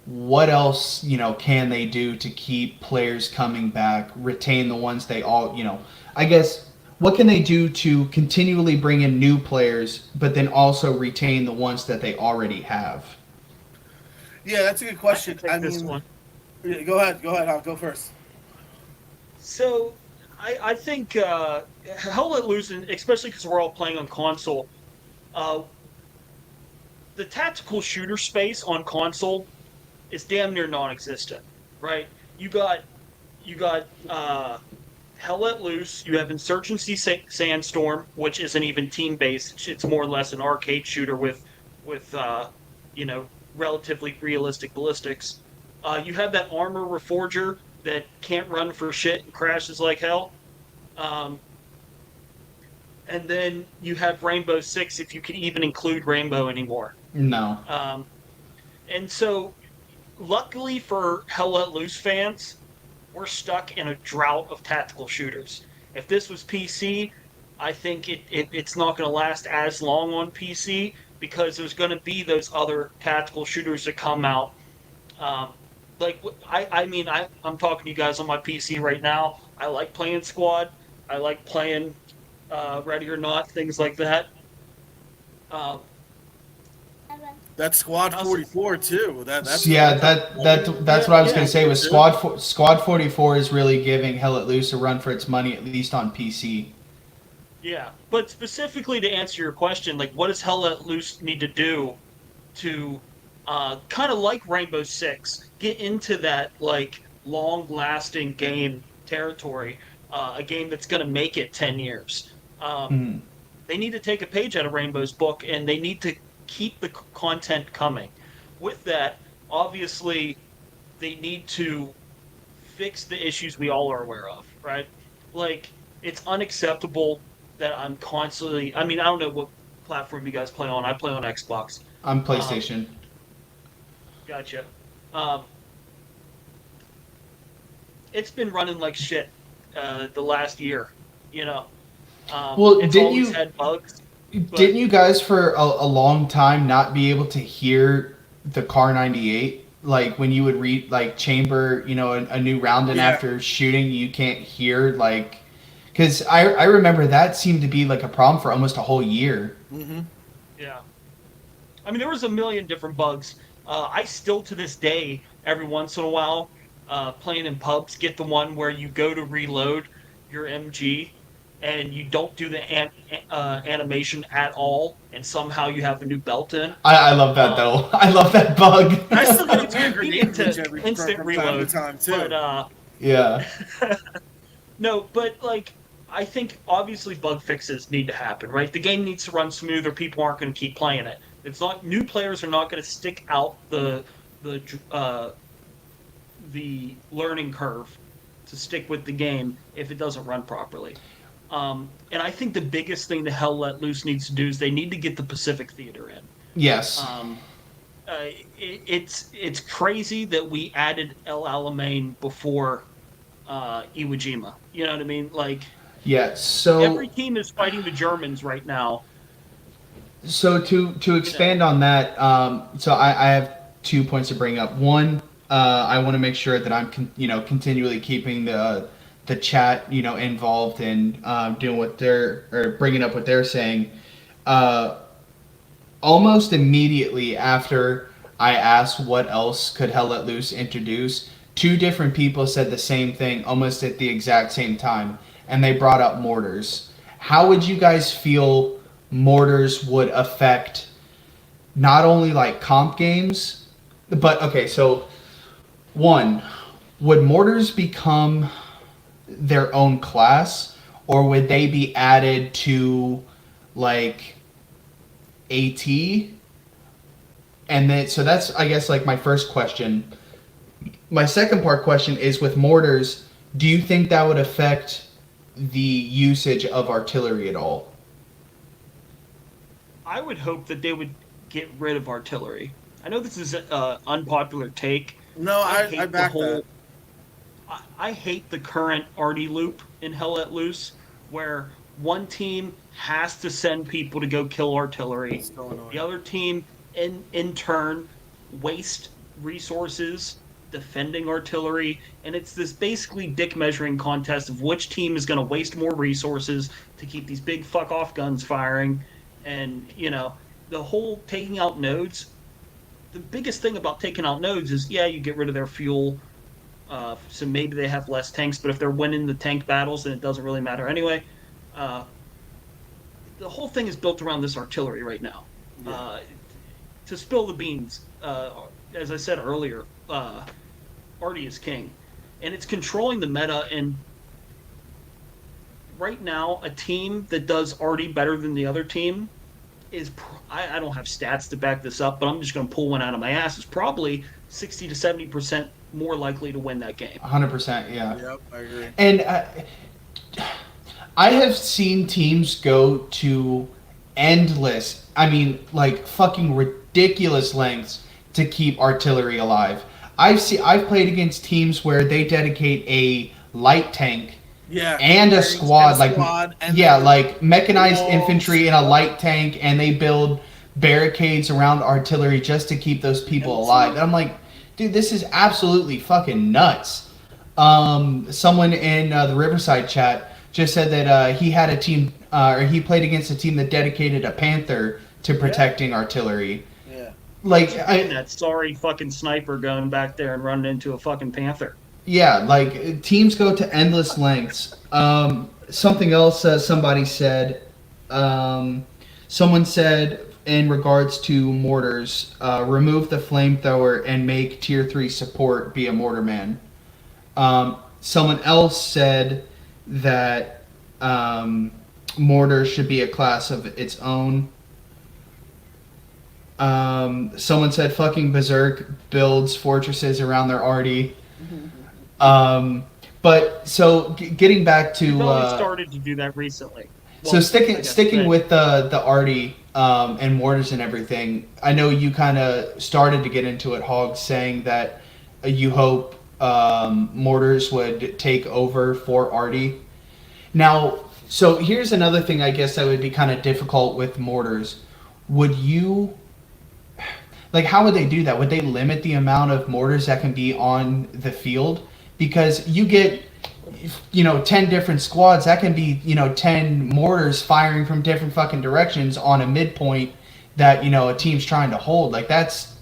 what else can they do to keep players coming back, retain the ones they all I guess, what can they do to continually bring in new players but then also retain the ones that they already have? Yeah, that's a good question. I can take this one. Yeah, go ahead. I'll go first. So, I think Hell Let Loose, especially because we're all playing on console, the tactical shooter space on console is damn near non-existent, right? You got Hell Let Loose. You have Insurgency Sandstorm, which isn't even team-based. It's more or less an arcade shooter with relatively realistic ballistics. You have that Armor Reforger that can't run for shit and crashes like hell. And then you have Rainbow Six, if you can even include Rainbow anymore. No. And so, luckily for Hell Let Loose fans, we're stuck in a drought of tactical shooters. If this was PC, I think it's not going to last as long on PC because there's going to be those other tactical shooters that come out. I'm talking to you guys on my PC right now. I like playing Squad. I like playing Ready or Not, things like that. That's Squad 44 too. That's what I was going to say. Was Squad 44 is really giving Hell Let Loose a run for its money, at least on PC. Yeah, but specifically to answer your question, like, what does Hell Let Loose need to do to kind of like Rainbow Six get into that like long-lasting game territory, a game that's going to make it 10 years? They need to take a page out of Rainbow's book, and they need to keep the content coming. With that, obviously, they need to fix the issues we all are aware of, right? Like, it's unacceptable that I'm constantly... I mean, I don't know what platform you guys play on. I play on Xbox. I'm PlayStation. Gotcha. It's been running like shit the last year, Well, it's didn't always you... had bugs. Didn't you guys for a long time not be able to hear the Car 98? Like when you would read like chamber, a new round in after shooting, you can't hear like, because I remember that seemed to be like a problem for almost a whole year. Mm-hmm. Yeah. I mean, there was a million different bugs. I still to this day, every once in a while, playing in pubs, get the one where you go to reload your MG and you don't do the animation at all, and somehow you have a new belt in. I love that though. I love that bug. I still get It's a grenade convenient from instant time reload, to time too. but Yeah. no, but like I think obviously bug fixes need to happen, right? The game needs to run smoother. People aren't going to keep playing it. It's not new players are not going to stick out the learning curve to stick with the game if it doesn't run properly. And I think the biggest thing the Hell Let Loose needs to do is they need to get the Pacific Theater in. Yes. It's crazy that we added El Alamein before Iwo Jima. You know what I mean? Like, yeah. So every team is fighting the Germans right now. So to expand on that, so I have 2 points to bring up. One, I want to make sure that I'm continually keeping the chat involved in doing what bringing up what they're saying. Almost immediately after I asked what else could Hell Let Loose introduce, 2 different people said the same thing almost at the exact same time, and they brought up mortars. How would you guys feel mortars would affect not only like comp games, but okay, so one, would mortars become their own class, or would they be added to like AT, and then so that's I guess like my first question. My second part question is with mortars. Do you think that would affect the usage of artillery at all? I would hope that they would get rid of artillery. I know this is an unpopular take. No, I hate back that. I hate the current arty loop in Hell Let Loose, where one team has to send people to go kill artillery. It's so annoying. The other team, in turn, waste resources defending artillery, and it's this basically dick measuring contest of which team is going to waste more resources to keep these big fuck off guns firing. And the whole taking out nodes. The biggest thing about taking out nodes is you get rid of their fuel, so maybe they have less tanks. But if they're winning the tank battles, then it doesn't really matter anyway. The whole thing is built around this artillery right now. Yeah. To spill the beans, as I said earlier, Artie is king, and it's controlling the meta. And right now, a team that does Artie better than the other team is I don't have stats to back this up, but I'm just going to pull one out of my ass. Is probably 60 to 70% more likely to win that game. 100%, yeah. Yep, I agree. And I have seen teams go to endless, like fucking ridiculous lengths to keep artillery alive. I've played against teams where they dedicate a light tank and a squad, like mechanized infantry and a light tank, and they build barricades around artillery just to keep those people alive. And I'm like, dude, this is absolutely fucking nuts. Someone in the Riverside chat just said that he had a team, or he played against a team that dedicated a Panther to protecting artillery. Yeah. Like that sorry fucking sniper going back there and running into a fucking Panther. Yeah, like teams go to endless lengths. Something else somebody said. Someone said in regards to mortars, remove the flamethrower and make tier 3 support be a mortarman. Someone else said that mortars should be a class of its own. Someone said fucking Berserk builds fortresses around their arty. But so getting back to We've only started to do that recently. So sticking with the arty and mortars and everything, I know you kind of started to get into it, Hog, saying that you hope mortars would take over for arty. Now, so here's another thing I guess that would be kind of difficult with mortars. Would you, like, how would they do that? Would they limit the amount of mortars that can be on the field? Because you get, 10 different squads, that can be, 10 mortars firing from different fucking directions on a midpoint that, a team's trying to hold. Like, that's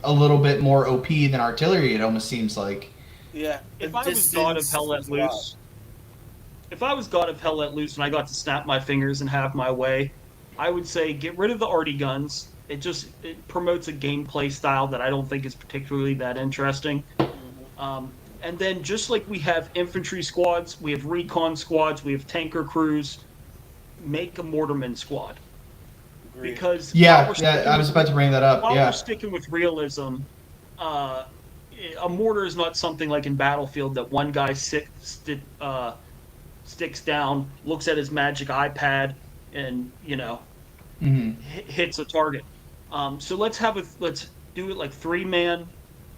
a little bit more OP than artillery, it almost seems like. Yeah. If I was God of Hell Let Loose, and I got to snap my fingers and have my way, I would say get rid of the arty guns. It promotes a gameplay style that I don't think is particularly that interesting. And then just like we have infantry squads, we have recon squads, we have tanker crews, make a mortarman squad. Agreed. Because I was about to bring that up. While we're sticking with realism, a mortar is not something like in Battlefield that one guy sticks down, looks at his magic iPad, and hits a target. So let's do it like 3-man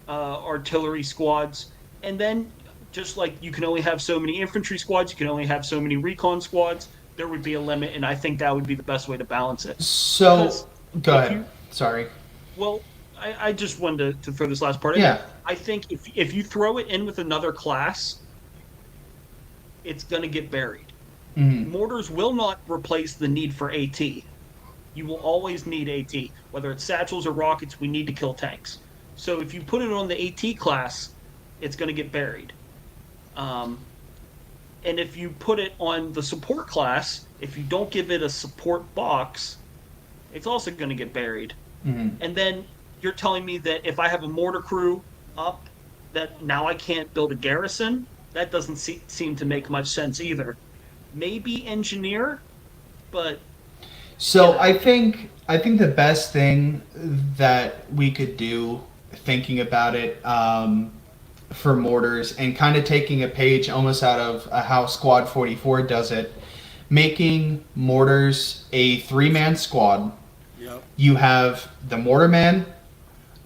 artillery squads. And then, just like you can only have so many infantry squads, you can only have so many recon squads, there would be a limit, and I think that would be the best way to balance it. So, go ahead. Sorry. Well, I just wanted to throw this last part in. Yeah. I think if you throw it in with another class, it's going to get buried. Mm-hmm. Mortars will not replace the need for AT. You will always need AT. Whether it's satchels or rockets, we need to kill tanks. So if you put it on the AT class, it's going to get buried. And if you put it on the support class, if you don't give it a support box, it's also going to get buried. Mm-hmm. And then you're telling me that if I have a mortar crew up, that now I can't build a garrison? That doesn't seem to make much sense either. Maybe engineer, but... So I think I think the best thing that we could do, thinking about it, for mortars, and kind of taking a page almost out of how Squad 44 does it, making mortars a 3-man squad. Yep. You have the mortar man,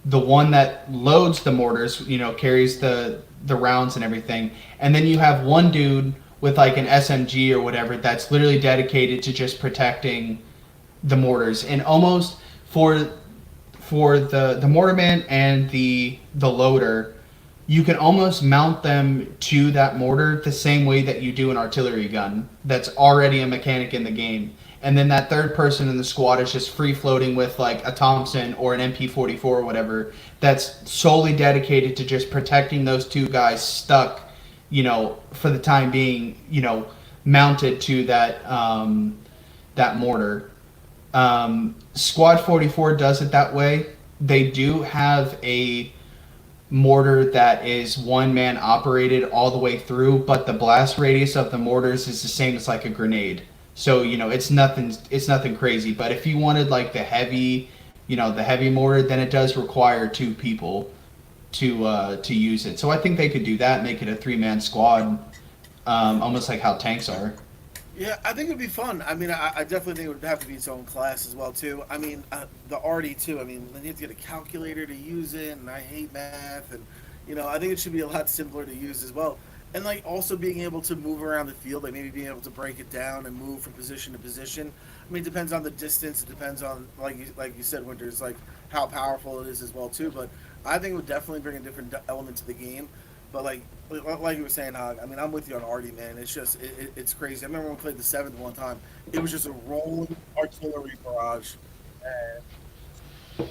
the one that loads the mortars, carries the rounds and everything, and then you have one dude with like an SMG or whatever that's literally dedicated to just protecting the mortars. And almost for the mortarman and the loader, you can almost mount them to that mortar the same way that you do an artillery gun that's already a mechanic in the game. And then that third person in the squad is just free floating with like a Thompson or an MP44 or whatever that's solely dedicated to just protecting those two guys stuck, for the time being, mounted to that mortar. Squad 44 does it that way. They do have a mortar that is 1-man operated all the way through, but the blast radius of the mortars is the same as like a grenade. So it's nothing crazy. But if you wanted like the heavy mortar, then it does require 2 people to use it. So I think they could do that, make it a 3-man squad, almost like how tanks are. Yeah, I think it'd be fun. I mean, I definitely think it would have to be its own class as well too. I mean, the RD too. I mean, then you have to get a calculator to use it, and I hate math, and I think it should be a lot simpler to use as well. And like also being able to move around the field, like maybe being able to break it down and move from position to position. I mean, it depends on the distance. It depends on like you said, Winters, like how powerful it is as well too. But I think it would definitely bring a different element to the game. But like you were saying, Hog, I mean, I'm with you on Artie, man. It's just, it's crazy. I remember when we played the 7th one time. It was just a rolling artillery barrage. And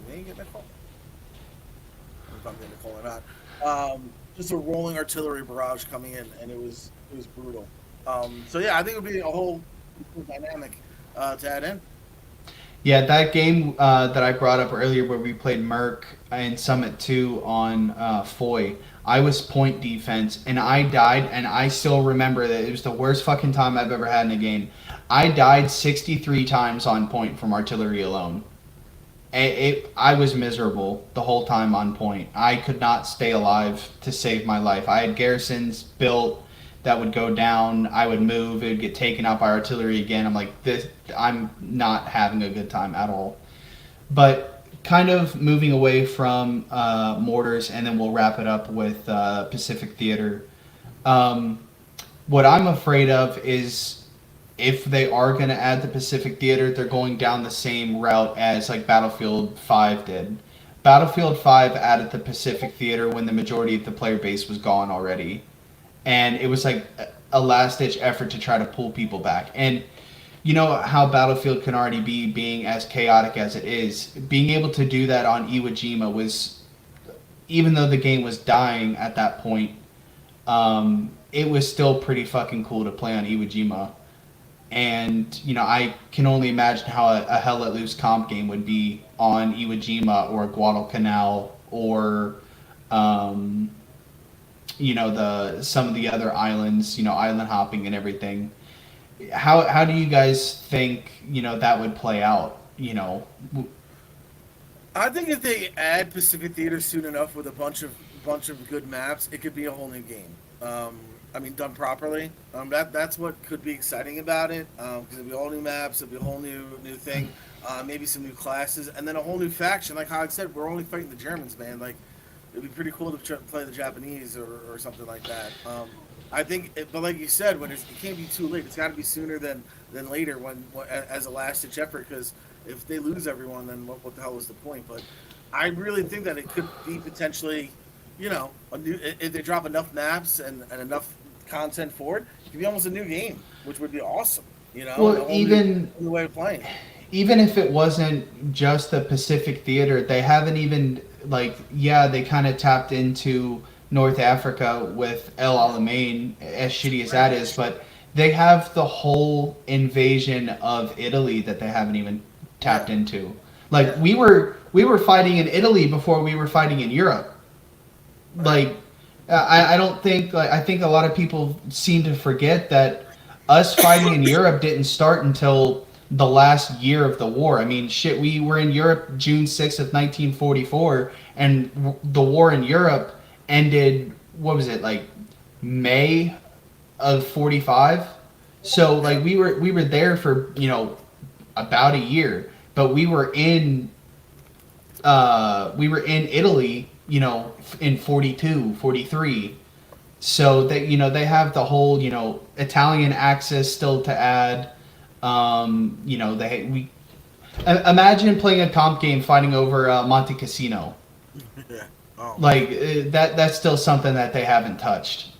we ain't getting a call. I don't know if I'm getting a call or not. Just a rolling artillery barrage coming in, and it was brutal. So yeah, I think it would be a whole dynamic to add in. Yeah, that game that I brought up earlier where we played Merc and Summit 2 on Foy, I was point defense, and I died, and I still remember that it was the worst fucking time I've ever had in a game. I died 63 times on point from artillery alone. I was miserable the whole time on point. I could not stay alive to save my life. I had garrisons built that would go down. I would move. It would get taken out by artillery again. I'm like, I'm not having a good time at all. But kind of moving away from mortars, and then we'll wrap it up with Pacific Theater. What I'm afraid of is if they are going to add the Pacific Theater, they're going down the same route as like Battlefield 5 did. Battlefield 5 added the Pacific Theater when the majority of the player base was gone already. And it was like a last-ditch effort to try to pull people back. And you know how Battlefield can already be being as chaotic as it is. Being able to do that on Iwo Jima was, even though the game was dying at that point, it was still pretty fucking cool to play on Iwo Jima. And, I can only imagine how a Hell Let Loose comp game would be on Iwo Jima or Guadalcanal or, some of the other islands, island hopping and everything. How do you guys think, that would play out, I think if they add Pacific Theater soon enough with a bunch of good maps, it could be a whole new game. Done properly. That's what could be exciting about it. Because it'll be all new maps, it'll be a whole new thing. Maybe some new classes, and then a whole new faction. Like how I said, we're only fighting the Germans, man. Like it'd be pretty cool to play the Japanese or something like that. I think, but like you said, it can't be too late. It's got to be sooner than later when as a last ditch effort. Because if they lose everyone, then what the hell is the point? But I really think that it could be potentially, if they drop enough maps and enough content for it, it could be almost a new game, which would be awesome. Well, even new way of playing. Even if it wasn't just the Pacific Theater, they haven't even they kind of tapped into North Africa with El Alamein, as shitty as that is, but they have the whole invasion of Italy that they haven't even tapped into. We were fighting in Italy before we were fighting in Europe. I don't think, I think a lot of people seem to forget that us fighting in Europe didn't start until the last year of the war. I mean, shit, we were in Europe June 6th of 1944, and the war in Europe ended, what was it, like May of 45? So like we were there for, you know, about a year, but we were in Italy, you know, in 42, 43. So that, you know, they have the whole, you know, Italian axis still to add. You know, imagine playing a comp game fighting over Monte Cassino. Yeah. Oh. Like that's still something that they haven't touched.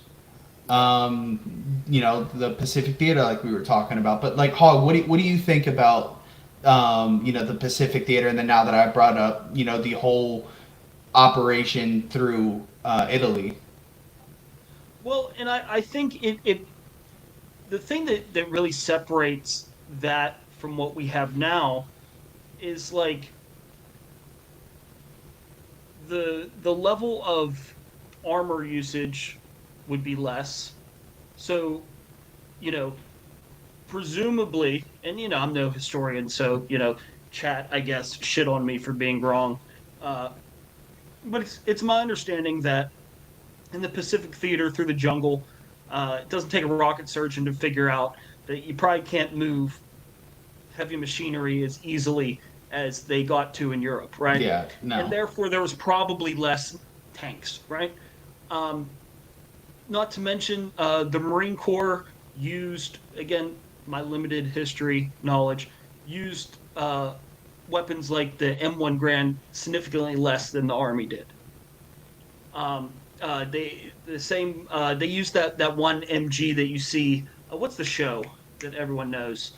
You know, the Pacific Theater, like we were talking about. But like, Hog, what do you think about you know, the Pacific Theater, and then now that I brought up, you know, the whole operation through Italy? Well, and I think the thing that really separates that from what we have now is like the level of armor usage would be less. So, you know, presumably, and you know, I'm no historian, so you know, chat, I guess, shit on me for being wrong. But it's my understanding that in the Pacific Theater through the jungle, it doesn't take a rocket surgeon to figure out that you probably can't move heavy machinery as easily as they got to in Europe, right? Yeah, no. And therefore, there was probably less tanks, right? Not to mention the Marine Corps used, again, my limited history knowledge, used weapons like the M1 Grand significantly less than the Army did. They used that one MG that you see. What's the show that everyone knows?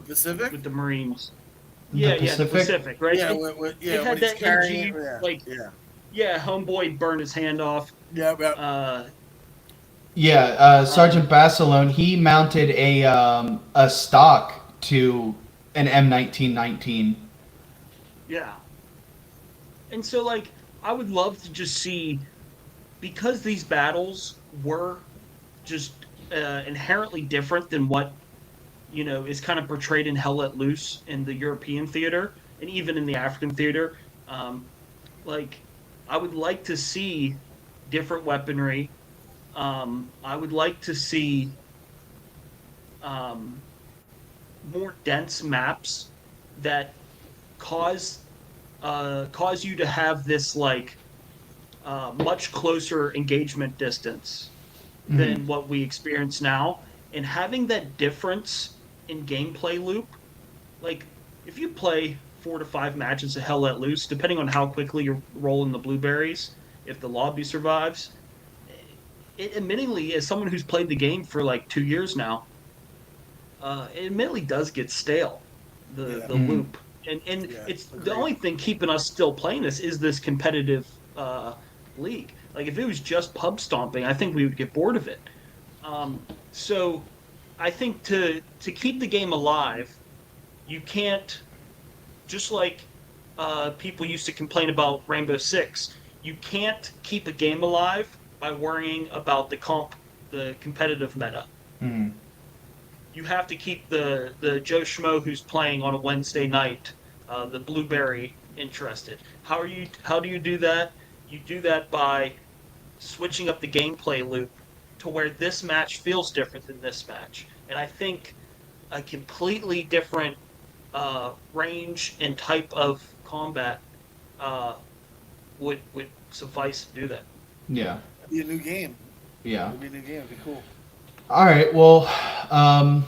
Pacific? With the Marines. The The Pacific, right? Yeah, it had that carrying, MG, homeboy burned his hand off. Sergeant Basilone, he mounted a stock to an M1919. Yeah. And so, like, I would love to just see, because these battles were just inherently different than what, you know, is kind of portrayed in Hell Let Loose in the European theater and even in the African theater. Like, I would like to see different weaponry. I would like to see more dense maps that cause you to have this like much closer engagement distance than what we experience now, and having that difference in gameplay loop. Like, if you play 4 to 5 matches of Hell Let Loose, depending on how quickly you're rolling the blueberries, if the lobby survives, it admittedly, as someone who's played the game for like 2 years now, it admittedly does get stale, the loop. And it's the only thing keeping us still playing this is this competitive league. Like, if it was just pub stomping, I think we would get bored of it. So I think to keep the game alive, you can't, just like people used to complain about Rainbow Six, you can't keep a game alive by worrying about the competitive meta. Mm. You have to keep the Joe Schmo who's playing on a Wednesday night, the Blueberry, interested. How do you do that? You do that by switching up the gameplay loop to where this match feels different than this match. And I think a completely different range and type of combat would suffice to do that. Yeah. It'd be a new game. Yeah. It'd be a new game. It'd be cool. All right. Well, I'm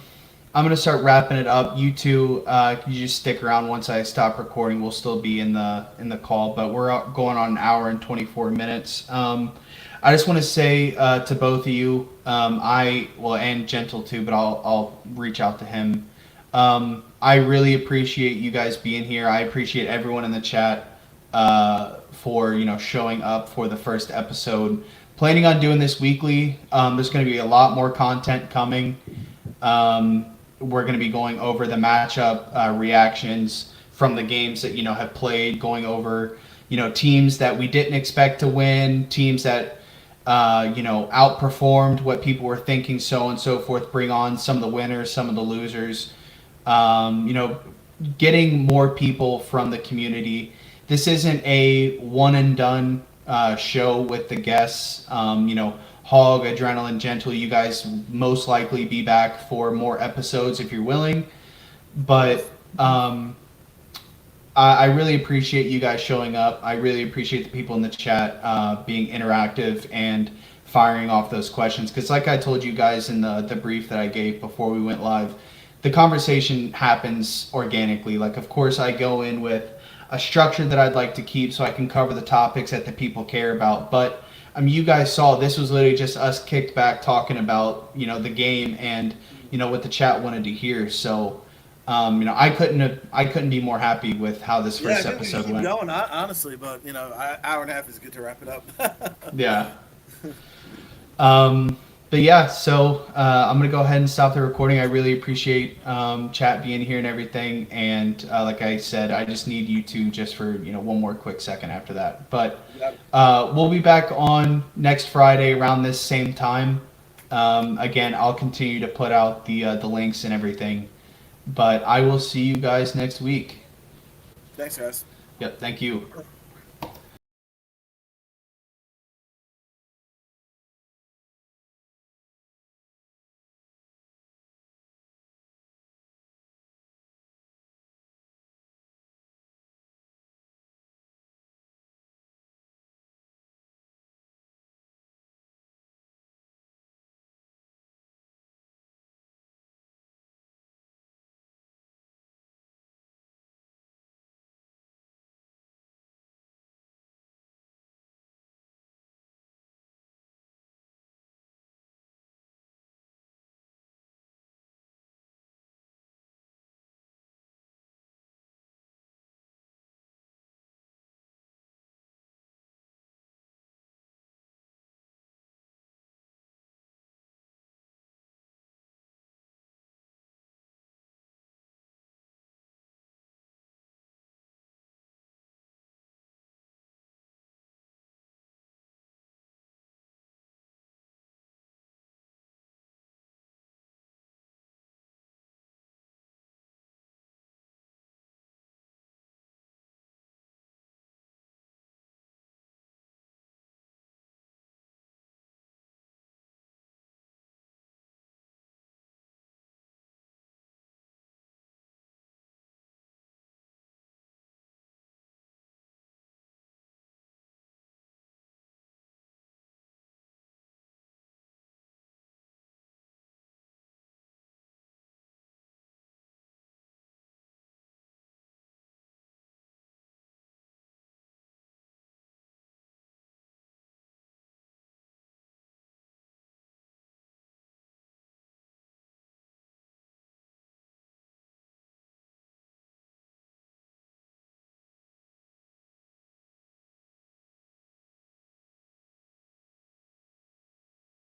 gonna start wrapping it up. You two, you just stick around. Once I stop recording, we'll still be in the call, but we're going on an hour and 24 minutes. I just want to say to both of you, and Gentle too, but I'll reach out to him. I really appreciate you guys being here. I appreciate everyone in the chat for showing up for the first episode. Planning on doing this weekly. There's going to be a lot more content coming. We're going to be going over the matchup reactions from the games that have played, going over teams that we didn't expect to win, teams that outperformed what people were thinking, so on and so forth. Bring on some of the winners, some of the losers. you know, getting more people from the community. This isn't a one and done show with the guests. You know, Hog, Adrenaline, Gentle, you guys most likely be back for more episodes if you're willing. But I really appreciate you guys showing up. I really appreciate the people in the chat being interactive and firing off those questions. Because like I told you guys in the brief that I gave before we went live, the conversation happens organically. Like, of course, I go in with a structure that I'd like to keep so I can cover the topics that the people care about. But I mean, you guys saw this was literally just us kicked back talking about, you know, the game and, you know, what the chat wanted to hear. So, you know, I couldn't be more happy with how this first episode keep went. going, honestly, but you know, hour and a half is good to wrap it up. Yeah. But yeah, so I'm gonna go ahead and stop the recording. I really appreciate chat being here and everything. And like I said, I just need you to just for, you know, one more quick second after that. But we'll be back on next Friday around this same time. Again, I'll continue to put out the links and everything. But I will see you guys next week. Thanks, guys. Yep, thank you.